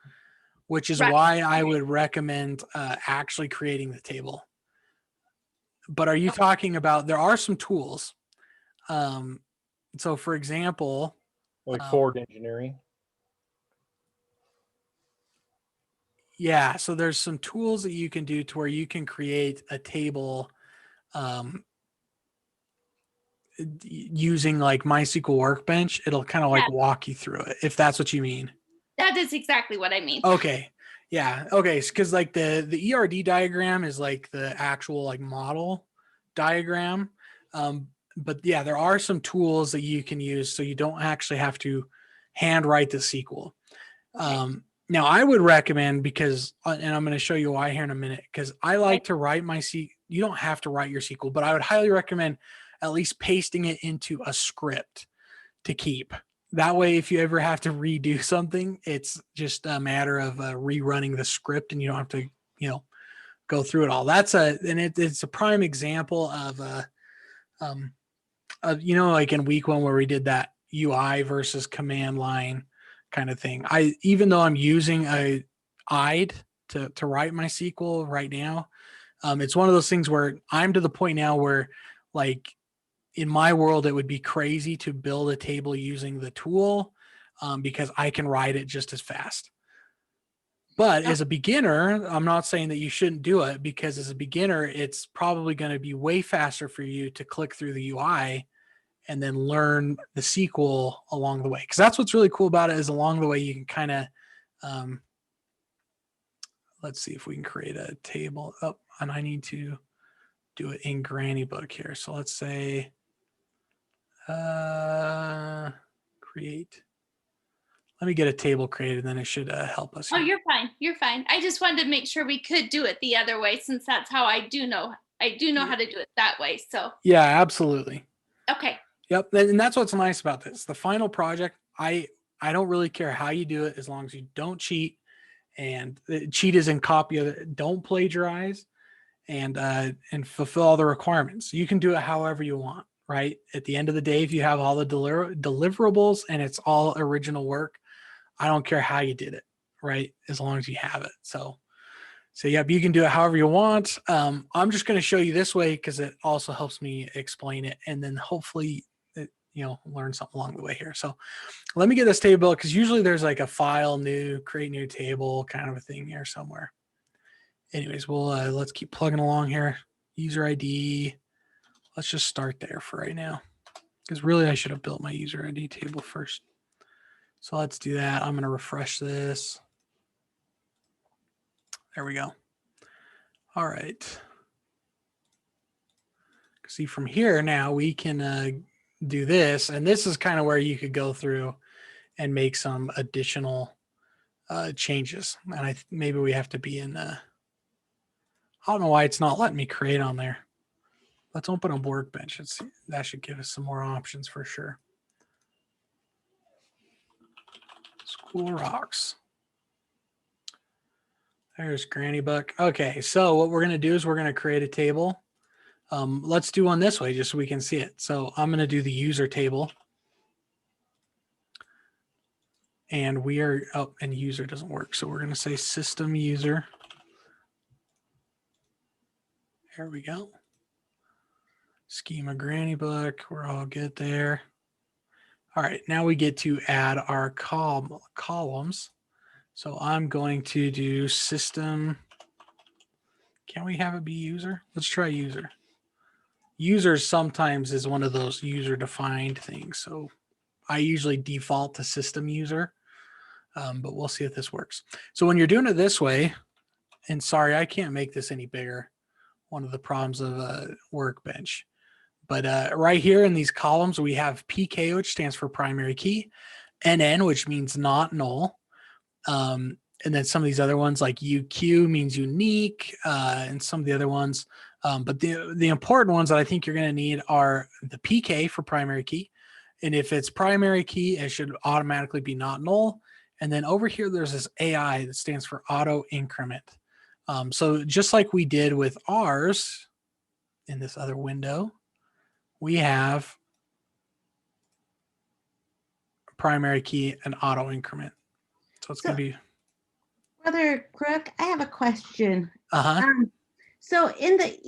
which is why I would recommend actually creating the table. But are you talking about, there are some tools. So for example, like forward engineering. Yeah, so there's some tools that you can do to where you can create a table using like MySQL Workbench. It'll kind of like walk you through it, if that's what you mean. That is exactly what I mean. Okay. Yeah. Okay. Because like the ERD diagram is like the actual like model diagram. But yeah, there are some tools that you can use so you don't actually have to handwrite the SQL. Okay. Now I would recommend because, and I'm going to show you why here in a minute, because I like to write my SQL. You don't have to write your SQL, but I would highly recommend at least pasting it into a script to keep. That way, if you ever have to redo something, it's just a matter of rerunning the script and you don't have to, go through it all. It's a prime example of, like in week 1 where we did that UI versus command line kind of thing. Even though I'm using a IDE to write my SQL right now, it's one of those things where I'm to the point now where, like, in my world, it would be crazy to build a table using the tool because I can write it just as fast. But as a beginner, I'm not saying that you shouldn't do it, because as a beginner, it's probably going to be way faster for you to click through the UI and then learn the SQL along the way. Because that's what's really cool about it, is along the way you can kind of, let's see if we can create a table. Oh, and I need to do it in Granny Book here. So let's say create. Let me get a table created, then it should help us. Oh, you're fine. You're fine. I just wanted to make sure we could do it the other way, since that's how I do know how to do it that way. So yeah, absolutely. Okay. Yep. And that's what's nice about this. The final project, I don't really care how you do it as long as you don't cheat. And cheat is in copy of it. Don't plagiarize and fulfill all the requirements. You can do it however you want, right? At the end of the day, if you have all the deliverables and it's all original work, I don't care how you did it, right? As long as you have it. So yep, you can do it however you want. I'm just going to show you this way because it also helps me explain it. And then hopefully learn something along the way here. So let me get this table built, because usually there's like a file new, create new table kind of a thing here somewhere. Anyways, let's keep plugging along here. User ID. Let's just start there for right now, because really I should have built my user ID table first. So let's do that. I'm going to refresh this. There we go. All right. See, from here now we can do this, and this is kind of where you could go through and make some additional changes. And maybe we have to be in I don't know why it's not letting me create on there. Let's open a workbench. That should give us some more options for sure. School rocks. There's Granny Buck. Okay, so what we're going to do is we're going to create a table. Let's do one this way just so we can see it. So I'm going to do the user table. And we are, and user doesn't work. So we're going to say system user. There we go. Schema Granny Book. We're all good there. All right, now we get to add our columns. So I'm going to do system. Can we have it be user? Let's try user. User sometimes is one of those user defined things. So I usually default to system user, but we'll see if this works. So when you're doing it this way, and sorry, I can't make this any bigger. One of the problems of a workbench. But right here in these columns, we have PK, which stands for primary key, NN, which means not null. And then some of these other ones like UQ means unique, and some of the other ones. But the important ones that I think you're going to need are the PK for primary key. And if it's primary key, it should automatically be not null. And then over here, there's this AI that stands for auto increment. So just like we did with ours in this other window, we have primary key and auto increment. So it's going to be. Brother Crook, I have a question. Uh-huh. So in the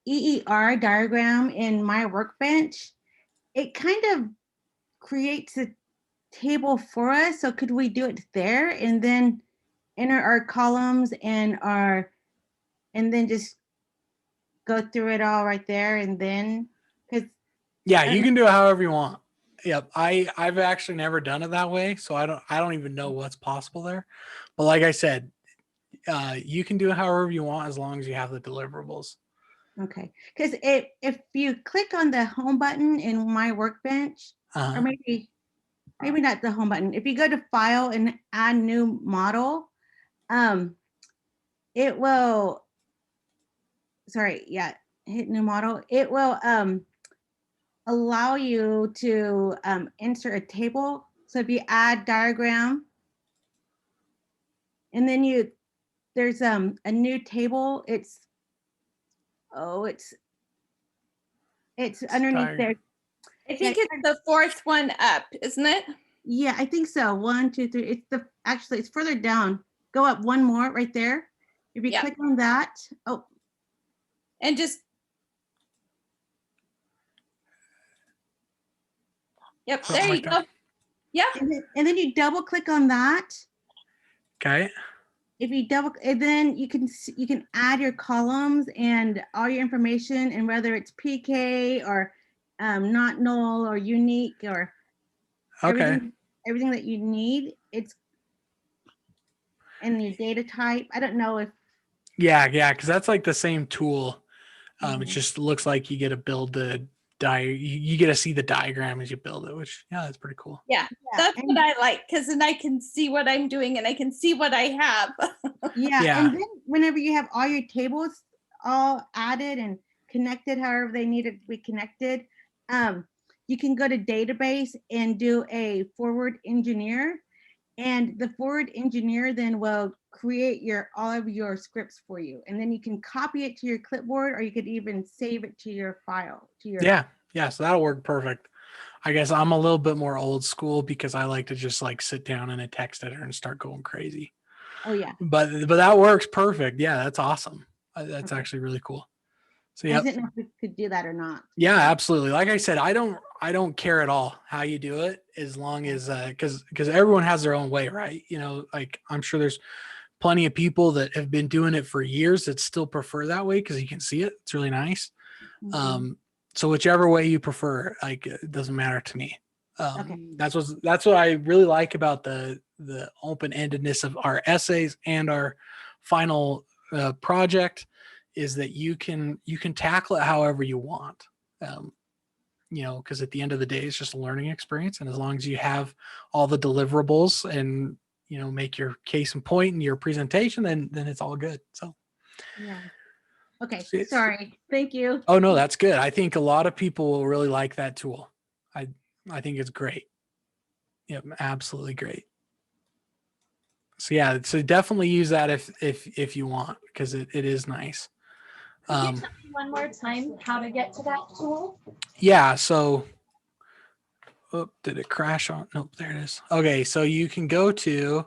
EER diagram in my workbench, it kind of creates a table for us. So could we do it there and then enter our columns and then just go through it all right there and then? Yeah, you can do it however you want. Yep, I've actually never done it that way, so I don't even know what's possible there. But like I said, you can do it however you want as long as you have the deliverables. Okay, because if you click on the home button in my workbench, or maybe not the home button. If you go to File and Add New Model, it will. Sorry, yeah, hit New Model. It will allow you to insert a table. So if you add diagram, and then there's a new table. It's underneath there. I think it's the fourth one up, isn't it? Yeah, I think so. 1, 2, 3. It's further down. Go up one more right there. If you click on that, and just. Yep, there you go. Yeah. And then you double click on that. Okay. If you and then you can add your columns and all your information, and whether it's PK or not null or unique or everything that you need. It's in your data type. I don't know if. Yeah, because that's like the same tool. It just looks like you get to build the you get to see the diagram as you build it, which that's pretty cool. Yeah, that's what I like, because then I can see what I'm doing and I can see what I have. Yeah, and then whenever you have all your tables all added and connected, however they need to be connected, you can go to database and do a forward engineer, and the forward engineer then will create all of your scripts for you, and then you can copy it to your clipboard, or you could even save it to your file. So that'll work perfect. I guess I'm a little bit more old school because I like to just like sit down in a text editor and start going crazy. Oh yeah. But that works perfect. Yeah, that's awesome. That's actually really cool. So I yep. didn't know if we could do that or not. Yeah, absolutely. Like I said, I don't care at all how you do it, as long as because everyone has their own way, right? You know, like I'm sure there's plenty of people that have been doing it for years that still prefer that way because you can see it. It's really nice. Mhm. So whichever way you prefer, like it doesn't matter to me. Okay. That's what I really like about the open-endedness of our essays and our final project, is that you can tackle it however you want. You know, because at the end of the day, it's just a learning experience, and as long as you have all the deliverables and you know make your case and point in your presentation, then it's all good. So Yeah. Okay. it's- Sorry. Thank you. oh no, that's good. I think a lot of people will really like that tool. I think it's great. Yep, absolutely great. So yeah, so definitely use that if you want, because it is nice. Could you tell me one more time how to get to that tool? Yeah, so oh, did it crash on? Nope, there it is. Okay, so you can go to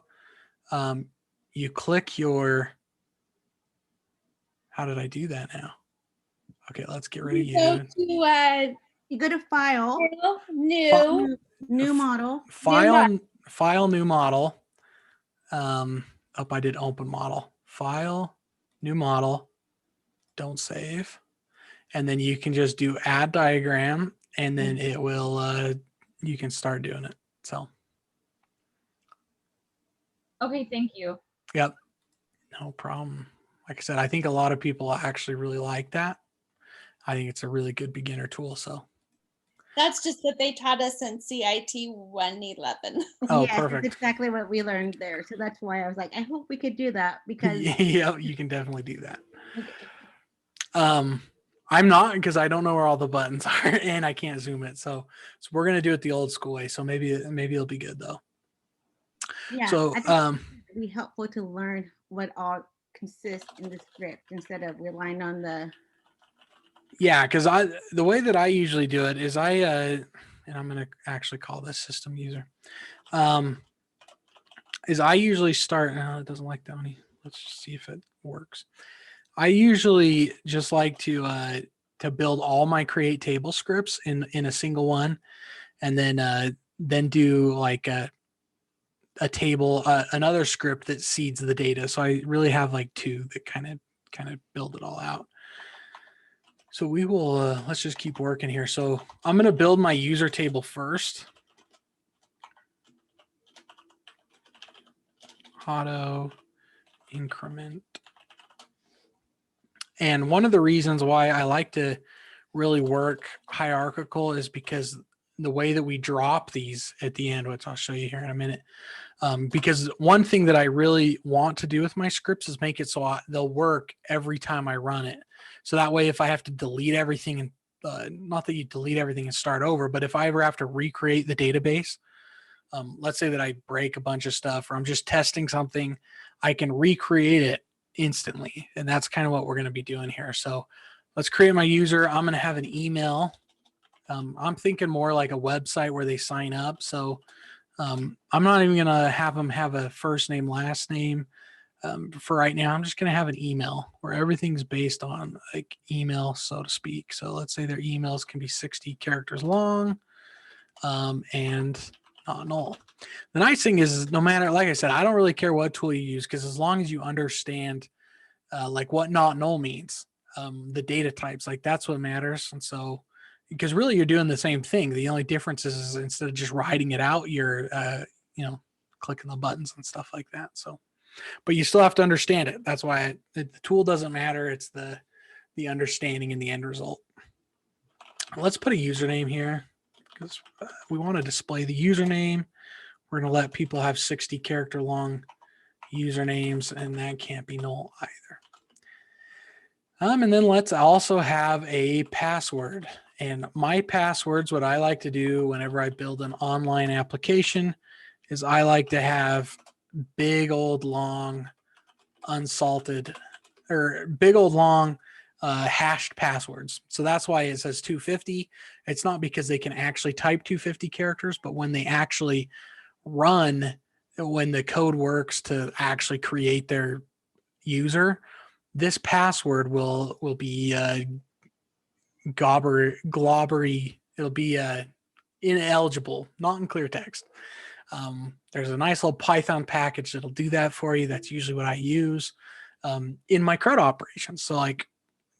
you click your, how did I do that now? Okay, let's get rid of You go you. to You go to file, new model. File, new model. I did open model. File, new model. Don't save. And then you can just do add diagram, and then it will you can start doing it. So Okay, thank you. yep, no problem. Like I said, I think a lot of people actually really like that. I think it's a really good beginner tool. So That's just what they taught us in CIT 111. oh, Yes, perfect. that's exactly what we learned there. So that's why I was like, I hope we could do that because Yeah, you can definitely do that. okay. I'm not, because I don't know where all the buttons are and I can't zoom it. So we're gonna do it the old school way. So maybe it'll be good though. Yeah. So I think it'd be helpful to learn what all consists in the script instead of relying on the yeah, because the way that I usually do it is and I'm gonna actually call this system user. Is I usually start. No, it doesn't like that one. Let's see if it works. I usually just like to build all my create table scripts in a single one, and then do like a table, another script that seeds the data. So I really have like two that kind of build it all out. So we will, let's just keep working here. So I'm going to build my user table first. Auto increment. And one of the reasons why I like to really work hierarchical is because the way that we drop these at the end, which I'll show you here in a minute. Because one thing that I really want to do with my scripts is make it so they'll work every time I run it. So that way, if I have to delete everything, and not that you delete everything and start over, but if I ever have to recreate the database, let's say that I break a bunch of stuff or I'm just testing something, I can recreate it instantly. And that's kind of what we're going to be doing here. So let's create my user. I'm going to have an email. I'm thinking more like a website where they sign up. So I'm not even going to have them have a first name, last name. For right now, I'm just going to have an email where everything's based on like email, so to speak. So let's say their emails can be 60 characters long and not null. The nice thing is, no matter, like I said, I don't really care what tool you use, because as long as you understand like what not null means, the data types, like that's what matters. And so, because really you're doing the same thing. The only difference is instead of just writing it out, you're, clicking the buttons and stuff like that. So, but you still have to understand it. That's why the tool doesn't matter. It's the understanding and the end result. Let's put a username here because we want to display the username. We're going to let people have 60 character long usernames, and that can't be null either. And then let's also have a password. And my passwords, what I like to do whenever I build an online application is I like to have big old long unsalted or big old long hashed passwords. So that's why it says 250. It's not because they can actually type 250 characters, but when they actually run, when the code works to actually create their user, this password will be globbery. It'll be ineligible, not in clear text. There's a nice little Python package that'll do that for you. That's usually what I use in my CRUD operations. So like,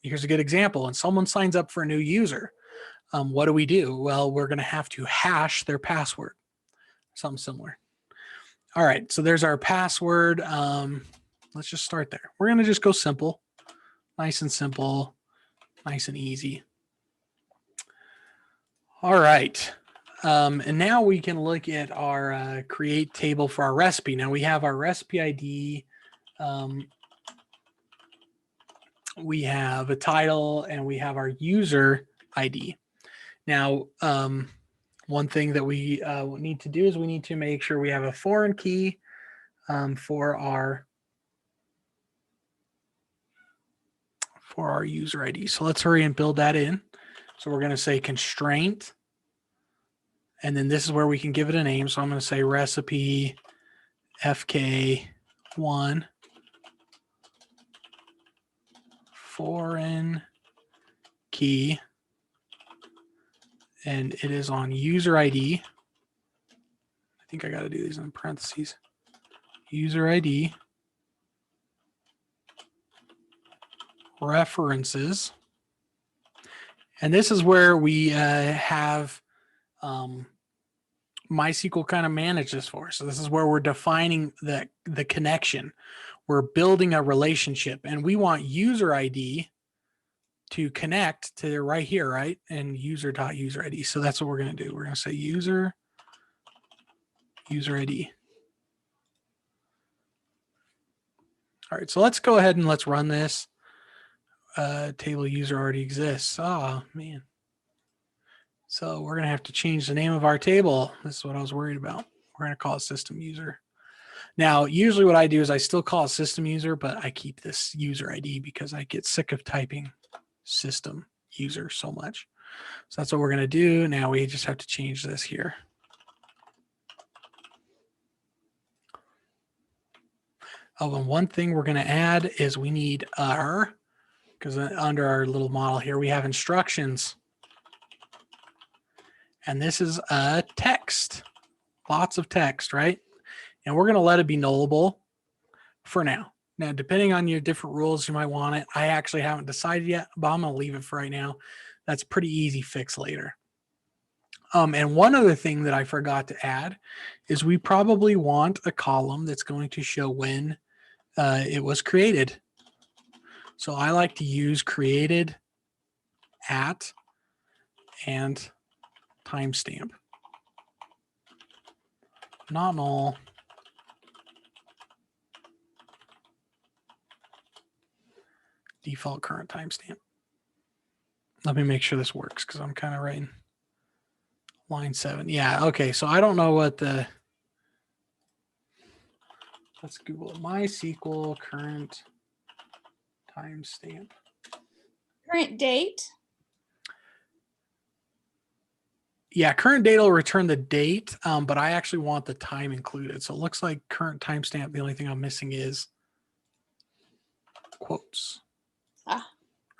here's a good example. When someone signs up for a new user, what do? Well, we're going to have to hash their password, something similar. All right, so there's our password. Let's just start there. We're going to just go simple, nice and simple, nice and easy. All right. And now we can look at our create table for our recipe. Now we have our recipe ID. We have a title and we have our user ID. Now, one thing that we need to do is we need to make sure we have a foreign key for our user ID. So let's hurry and build that in. So we're going to say constraint. And then this is where we can give it a name. So I'm going to say recipe FK1 foreign key. And it is on user ID. I think I got to do these in parentheses. User ID. References. And this is where we have MySQL kind of manage this for us. So this is where we're defining the connection. We're building a relationship, and we want user ID to connect to right here, right? And user.user ID. So that's what we're going to do. We're going to say user ID. All right, so let's go ahead and let's run this. Table user already exists. Oh, man. So we're going to have to change the name of our table. This is what I was worried about. We're going to call it system user. Now, usually what I do is I still call it system user, but I keep this user ID because I get sick of typing system user so much. So that's what we're going to do. Now we just have to change this here. Oh, and one thing we're going to add is we need our, because under our little model here, we have instructions. And this is a text, lots of text, right? And we're going to let it be nullable for now. Now, depending on your different rules, you might want it. I actually haven't decided yet, but I'm going to leave it for right now. That's pretty easy fix later. And one other thing that I forgot to add is we probably want a column that's going to show when it was created. So I like to use created at and timestamp. Not null. Default current timestamp. Let me make sure this works because I'm kind of writing line 7. Yeah, okay. So I don't know what the, let's Google MySQL current timestamp. Current date. Yeah, current date will return the date, but I actually want the time included. So it looks like current timestamp. The only thing I'm missing is quotes.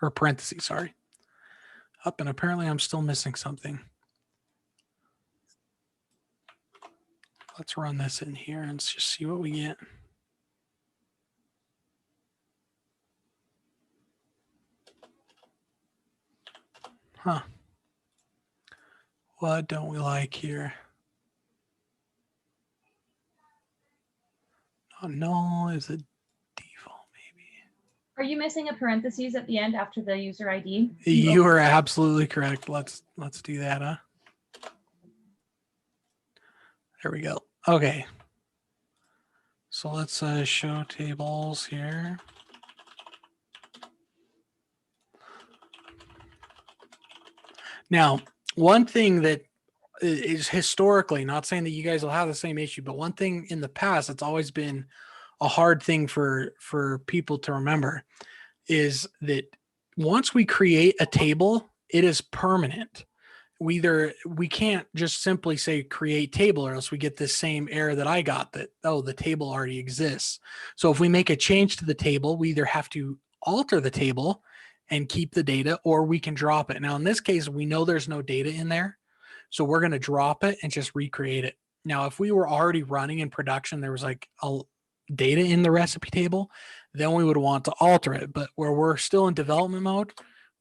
Or parentheses, sorry. Up, and apparently I'm still missing something. Let's run this in here and just see what we get. Huh. What don't we like here? Not null is a default, maybe. Are you missing a parentheses at the end after the user ID? You are absolutely correct. Let's do that, huh? There we go. Okay. So let's show tables here. Now, one thing that is historically, not saying that you guys will have the same issue, but one thing in the past that's always been a hard thing for people to remember is that once we create a table, it is permanent. We can't just simply say create table or else we get this same error that I got that, oh, the table already exists. So if we make a change to the table, we either have to alter the table and keep the data, or we can drop it. Now, in this case, we know there's no data in there. So we're going to drop it and just recreate it. Now, if we were already running in production, there was like a data in the recipe table, then we would want to alter it. But where we're still in development mode,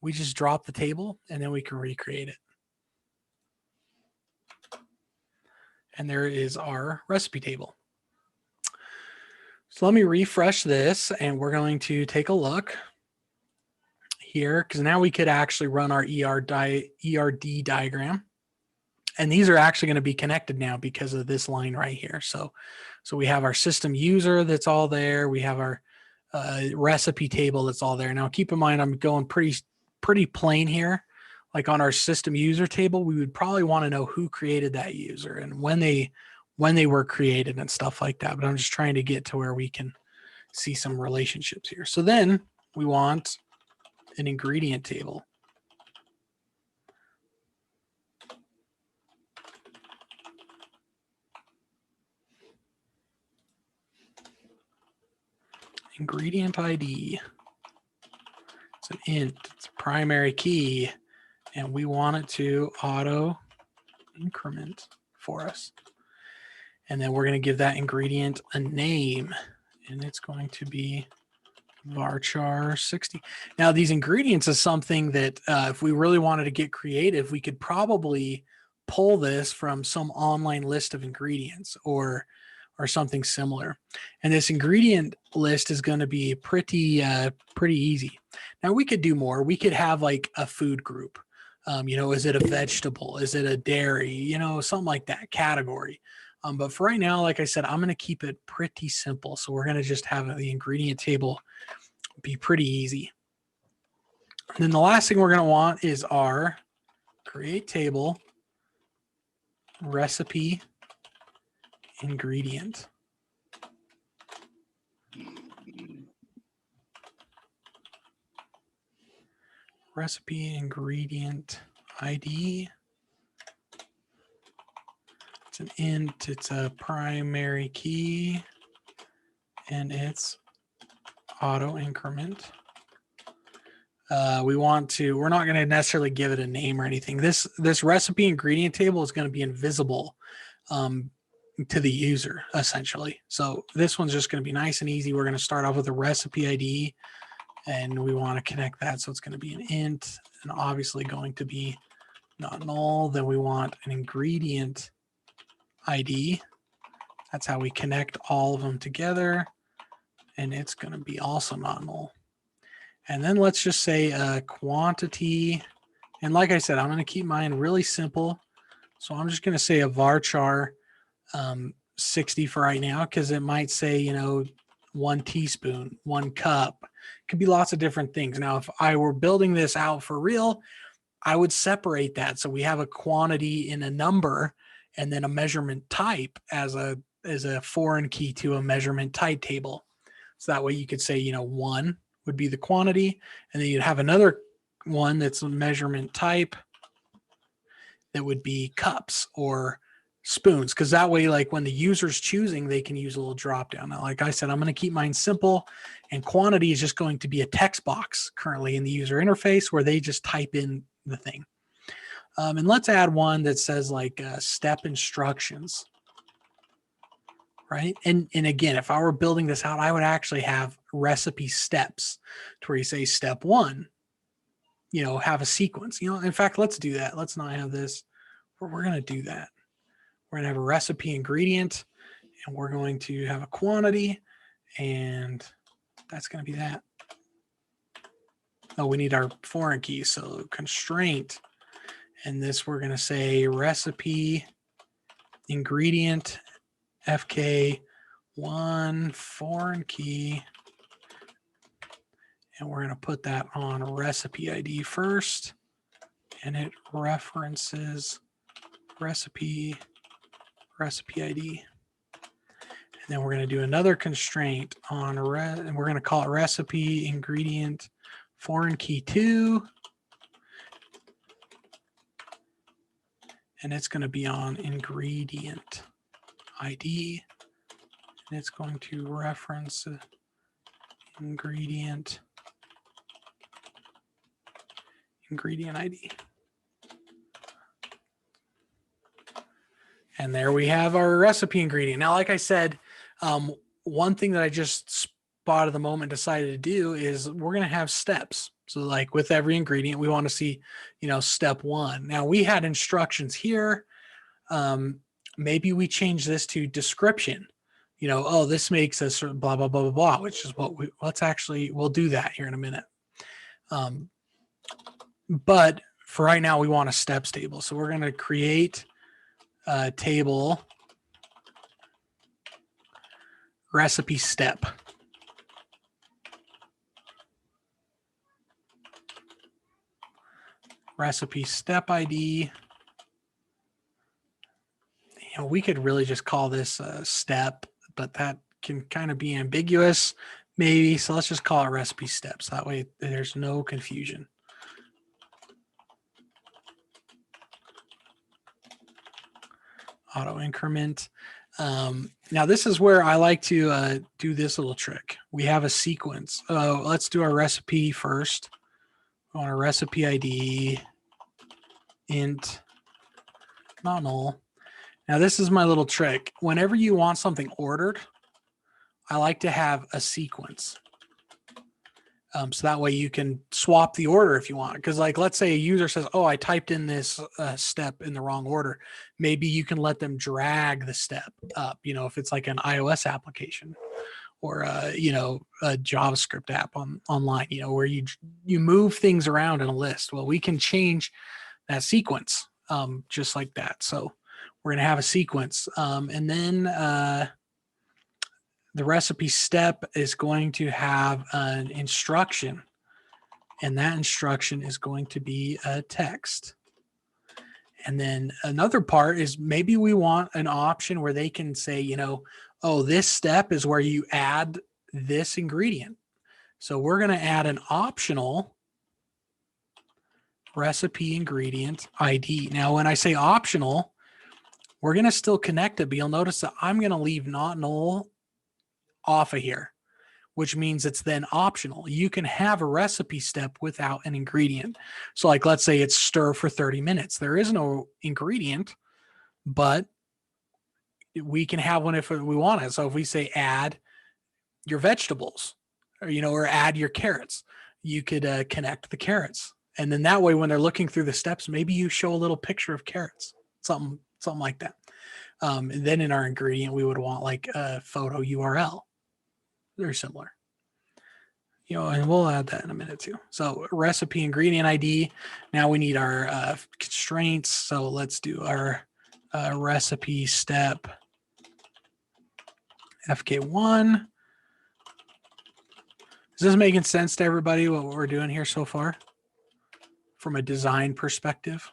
we just drop the table and then we can recreate it. And there is our recipe table. So let me refresh this and we're going to take a look here because now we could actually run our ERD diagram. And these are actually going to be connected now because of this line right here. So we have our system user that's all there. We have our recipe table that's all there. Now keep in mind, I'm going pretty plain here. Like on our system user table, we would probably want to know who created that user and when they were created and stuff like that. But I'm just trying to get to where we can see some relationships here. So then we want an ingredient table. Ingredient ID. It's an int, it's a primary key, and we want it to auto increment for us. And then we're going to give that ingredient a name, and it's going to be varchar 60. Now, these ingredients is something that if we really wanted to get creative, we could probably pull this from some online list of ingredients or something similar. And this ingredient list is going to be pretty easy. Now we could do more. We could have like a food group. Is it a vegetable? Is it a dairy? Something like that category. But for right now, like I said, I'm going to keep it pretty simple. So we're going to just have the ingredient table be pretty easy. And then the last thing we're going to want is our create table recipe ingredient. Recipe ingredient ID. It's an int, it's a primary key, and it's auto increment. We're not going to necessarily give it a name or anything. This recipe ingredient table is going to be invisible to the user essentially. So this one's just going to be nice and easy. We're going to start off with a recipe ID and we want to connect that. So it's going to be an int and obviously going to be not null. Then we want an ingredient ID. That's how we connect all of them together. And it's going to be also not null. And then let's just say a quantity. And like I said, I'm going to keep mine really simple. So I'm just going to say a varchar 60 for right now, because it might say, 1 teaspoon, 1 cup. It could be lots of different things. Now, if I were building this out for real, I would separate that. So we have a quantity in a number and then a measurement type as a foreign key to a measurement type table. So that way you could say, 1 would be the quantity, and then you'd have another one that's a measurement type that would be cups or spoons, because that way, like when the user's choosing, they can use a little drop down. Now, like I said, I'm going to keep mine simple, and quantity is just going to be a text box currently in the user interface where they just type in the thing. And let's add one that says like step instructions. Right. And again, if I were building this out, I would actually have recipe steps to where you say step 1, have a sequence, in fact, let's do that. Let's not have this. We're going to do that. We're going to have a recipe ingredient and we're going to have a quantity, and that's going to be that. Oh, we need our foreign key. So constraint, and this we're going to say recipe ingredient FK1 foreign key, and we're going to put that on recipe ID first, and it references recipe ID. And then we're going to do another constraint on and we're going to call it recipe ingredient foreign key 2, and it's going to be on ingredient ID, and it's going to reference ingredient ingredient ID. And there we have our recipe ingredient. Now, like I said, one thing that I just spot of the moment decided to do is we're going to have steps. So like with every ingredient, we want to see, step 1. Now we had instructions here. Maybe we change this to description, oh, this makes us blah, blah, blah, blah, blah, which is what we'll do that here in a minute. But for right now, we want a steps table. So we're going to create a table recipe step. Recipe step ID. We could really just call this a step, but that can kind of be ambiguous maybe. So let's just call it recipe steps. That way there's no confusion. Auto increment. Now this is where I like to do this little trick. We have a sequence. Let's do our recipe first. We want a recipe ID, int, not null. Now this is my little trick. Whenever you want something ordered, I like to have a sequence. So that way you can swap the order if you want. Because like, let's say a user says, oh, I typed in this step in the wrong order. Maybe you can let them drag the step up, if it's like an iOS application or, a JavaScript app online, where you move things around in a list. Well, we can change that sequence just like that. So we're going to have a sequence. And then the recipe step is going to have an instruction, and that instruction is going to be a text. And then another part is maybe we want an option where they can say, oh, this step is where you add this ingredient. So we're going to add an optional recipe ingredient ID. Now, when I say optional, we're going to still connect it, but you'll notice that I'm going to leave not null off of here, which means it's then optional. You can have a recipe step without an ingredient. So like, let's say it's stir for 30 minutes. There is no ingredient, but we can have one if we want it. So if we say add your vegetables or add your carrots, you could connect the carrots. And then that way, when they're looking through the steps, maybe you show a little picture of carrots, something like that. And then in our ingredient, we would want like a photo URL. Very similar. And we'll add that in a minute too. So recipe ingredient ID. Now we need our constraints. So let's do our recipe step FK1. Is this making sense to everybody what we're doing here so far from a design perspective?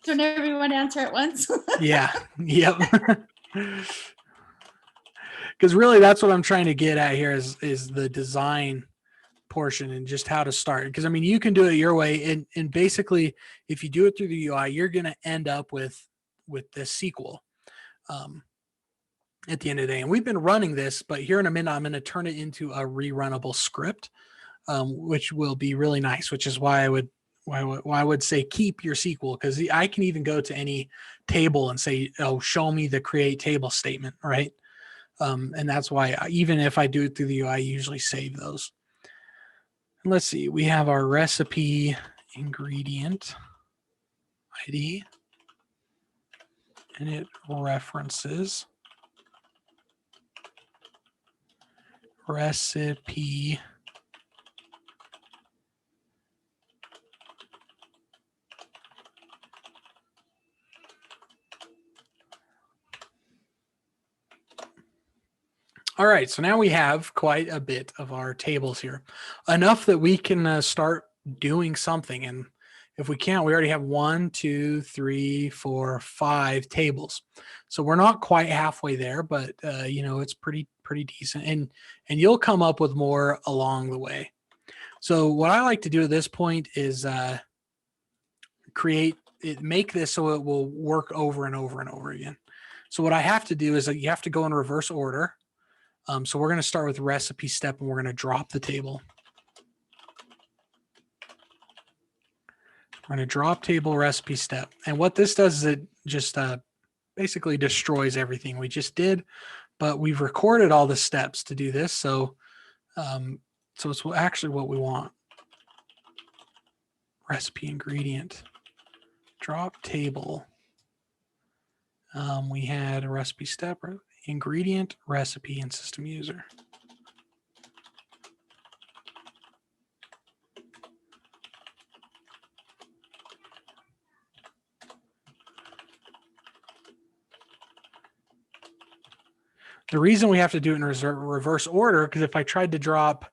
Don't everyone answer at once? Yeah. Yep. Because really that's what I'm trying to get at here is the design portion and just how to start. Because I mean, you can do it your way. And basically, if you do it through the UI, you're going to end up with this SQL at the end of the day. And we've been running this, but here in a minute, I'm going to turn it into a rerunnable script, which will be really nice, which is why I would say keep your SQL, because I can even go to any table and say, oh, show me the create table statement, right? And that's why even if I do it through the UI, I usually save those. And let's see, we have our recipe ingredient ID, and it references recipe All right, so now we have quite a bit of our tables here, enough that we can start doing something. And if we can't, we already have 1, 2, 3, 4, 5 tables. So we're not quite halfway there, but it's pretty decent. And you'll come up with more along the way. So what I like to do at this point is make this so it will work over and over and over again. So what I have to do is that you have to go in reverse order. So we're going to start with recipe step and we're going to drop the table. We're going to drop table recipe step. And what this does is it just basically destroys everything we just did, but we've recorded all the steps to do this. So, so it's actually what we want. Recipe ingredient, drop table. We had a recipe step, ingredient, recipe, and system user. The reason we have to do it in reverse order, because if I tried to drop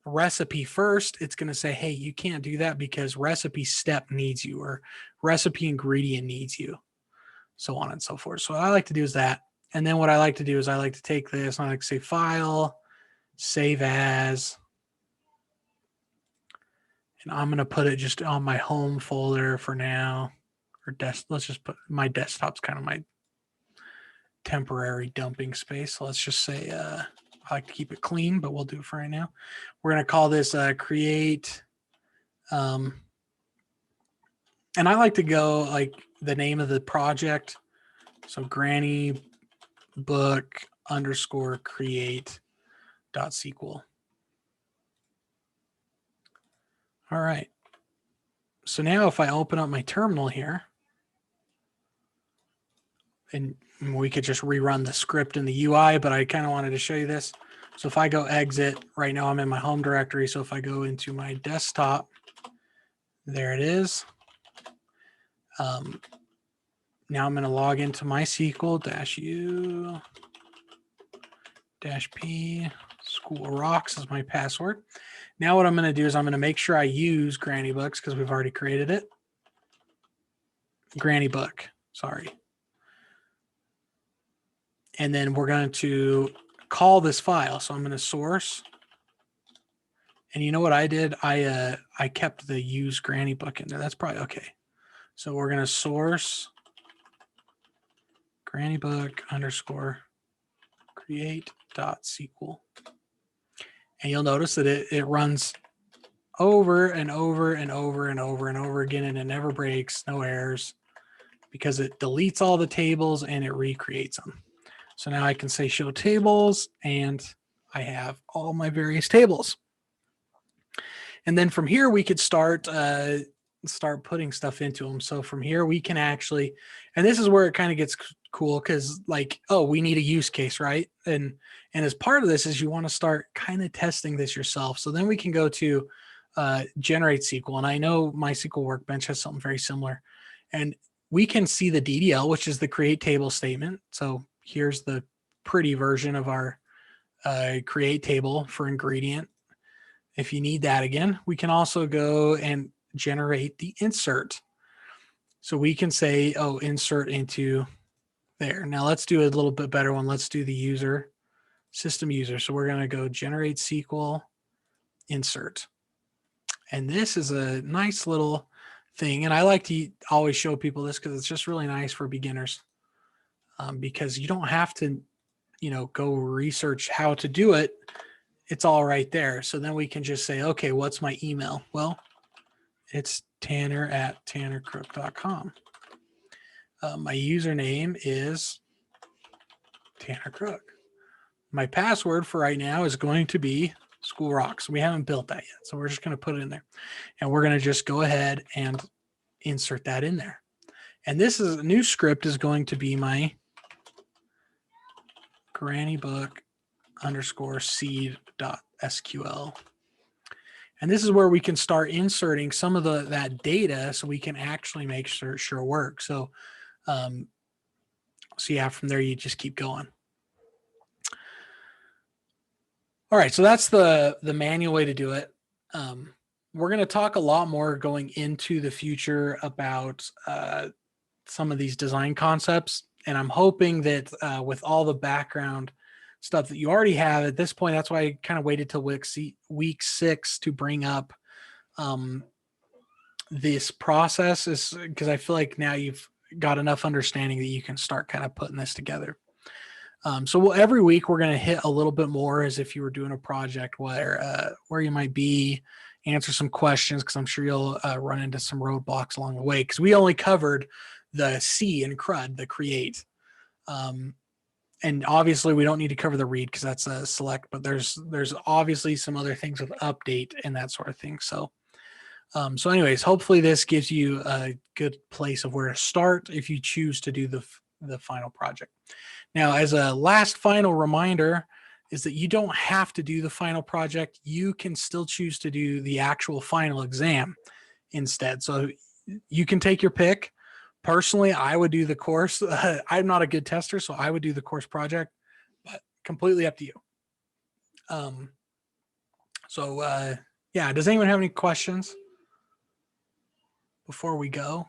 recipe first, it's going to say, hey, you can't do that because recipe step needs you, or recipe ingredient needs you, so on and so forth. So what I like to do is that. And then what I like to do is I like to take this and I like to say file, save as, and I'm going to put it just on my home folder for now, or let's just put my desktop's kind of my temporary dumping space. So let's just say I like to keep it clean, but we'll do it for right now. We're going to call this create. And I like to go like the name of the project. So granny book underscore create dot SQL. All right. So now if I open up my terminal here, and we could just rerun the script in the UI, but I kind of wanted to show you this. So if I go exit, right now I'm in my home directory. So if I go into my desktop, there it is. Now I'm going to log into MySQL -u -p school rocks is my password. Now what I'm going to do is I'm going to make sure I use Granny Books because we've already created it. Granny Book, sorry. And then we're going to call this file. So I'm going to source. And you know what I did? I kept the use Granny Book in there. That's probably okay. So we're going to source Granny Book underscore create dot SQL. And you'll notice that it runs over and over and over and over and over again, and it never breaks, no errors, because it deletes all the tables and it recreates them. So now I can say show tables, and I have all my various tables. And then from here we could start putting stuff into them. So from here we can actually, and this is where it kind of gets cool, because like, oh, we need a use case, right? And as part of this is you want to start kind of testing this yourself. So then we can go to generate SQL, and I know MySQL Workbench has something very similar, and we can see the DDL, which is the create table statement. So here's the pretty version of our create table for ingredient. If you need that again, we can also go and generate the insert. So we can say, oh, insert into there. Now let's do a little bit better one. Let's do the user, system user. So we're going to go generate SQL insert. And this is a nice little thing. And I like to always show people this because it's just really nice for beginners, because you don't have to, go research how to do it. It's all right there. So then we can just say, okay, what's my email? Well, it's tanner@tannercrook.com. My username is Tanner Crook. My password for right now is going to be School Rocks. We haven't built that yet, so we're just going to put it in there. And we're going to just go ahead and insert that in there. And this is a new script is going to be my granny book underscore seed.sql. And this is where we can start inserting some of that data so we can actually make sure it works. So, so yeah, from there, you just keep going. All right, so that's the manual way to do it. We're going to talk a lot more going into the future about some of these design concepts. And I'm hoping that with all the background stuff that you already have at this point, that's why I kind of waited till week 6 to bring up this process, is because I feel like now got enough understanding that you can start kind of putting this together. So every week we're going to hit a little bit more as if you were doing a project where you might be, answer some questions, because I'm sure you'll run into some roadblocks along the way, because we only covered the C in CRUD, the create. And obviously we don't need to cover the read because that's a select, but there's obviously some other things with update and that sort of thing. So anyways, hopefully this gives you a good place of where to start if you choose to do the final project. Now, as a last final reminder, is that you don't have to do the final project. You can still choose to do the actual final exam instead. So you can take your pick. Personally, I would do the course. I'm not a good tester, so I would do the course project, but completely up to you. Yeah, does anyone have any questions before we go?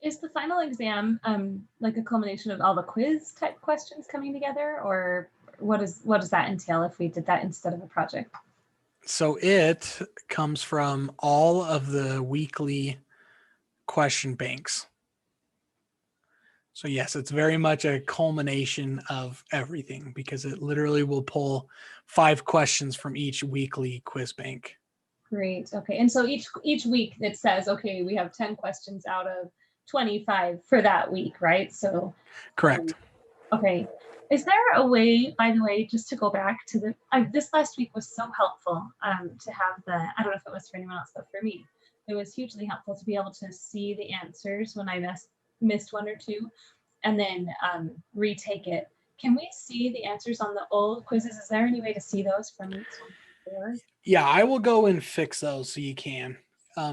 Is the final exam like a culmination of all the quiz type questions coming together, or what does that entail if we did that instead of a project? So it comes from all of the weekly question banks. So yes, it's very much a culmination of everything because it literally will pull 5 questions from each weekly quiz bank. Great. Okay. And so each week it says, okay, we have 10 questions out of 25 for that week, right? So Correct. okay. Is there a way, by the way, just to go back to this last week was so helpful to have I don't know if it was for anyone else, but for me, it was hugely helpful to be able to see the answers when I missed one or two and then retake it. Can we see the answers on the old quizzes? Is there any way to see those from weeks 1 to 4? Yeah, I will go and fix those so you can.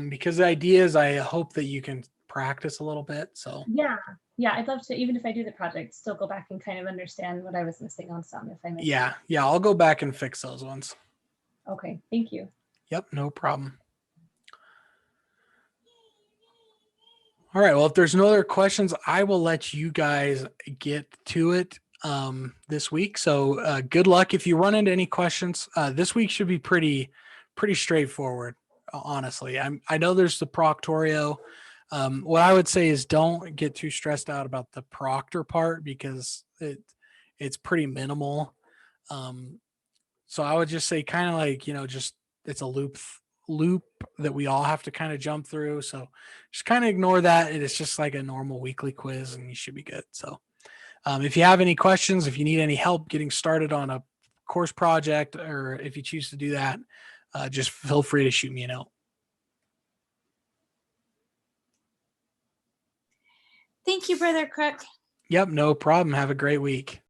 Because the idea is I hope that you can practice a little bit. So yeah, I'd love to, even if I do the project, still go back and kind of understand what I was missing on some if I missed. Yeah, I'll go back and fix those ones. Okay, thank you. Yep, no problem. All right, well, if there's no other questions, I will let you guys get to it this week. So good luck. If you run into any questions, this week should be pretty straightforward, honestly. I know there's the Proctorio. What I would say is don't get too stressed out about the proctor part because it's pretty minimal. So I would just say kind of like, just it's a loop that we all have to kind of jump through. So just kind of ignore that. It's just like a normal weekly quiz and you should be good. So if you have any questions, if you need any help getting started on a course project, or if you choose to do that, just feel free to shoot me a note. Thank you, Brother Crook. Yep, no problem. Have a great week.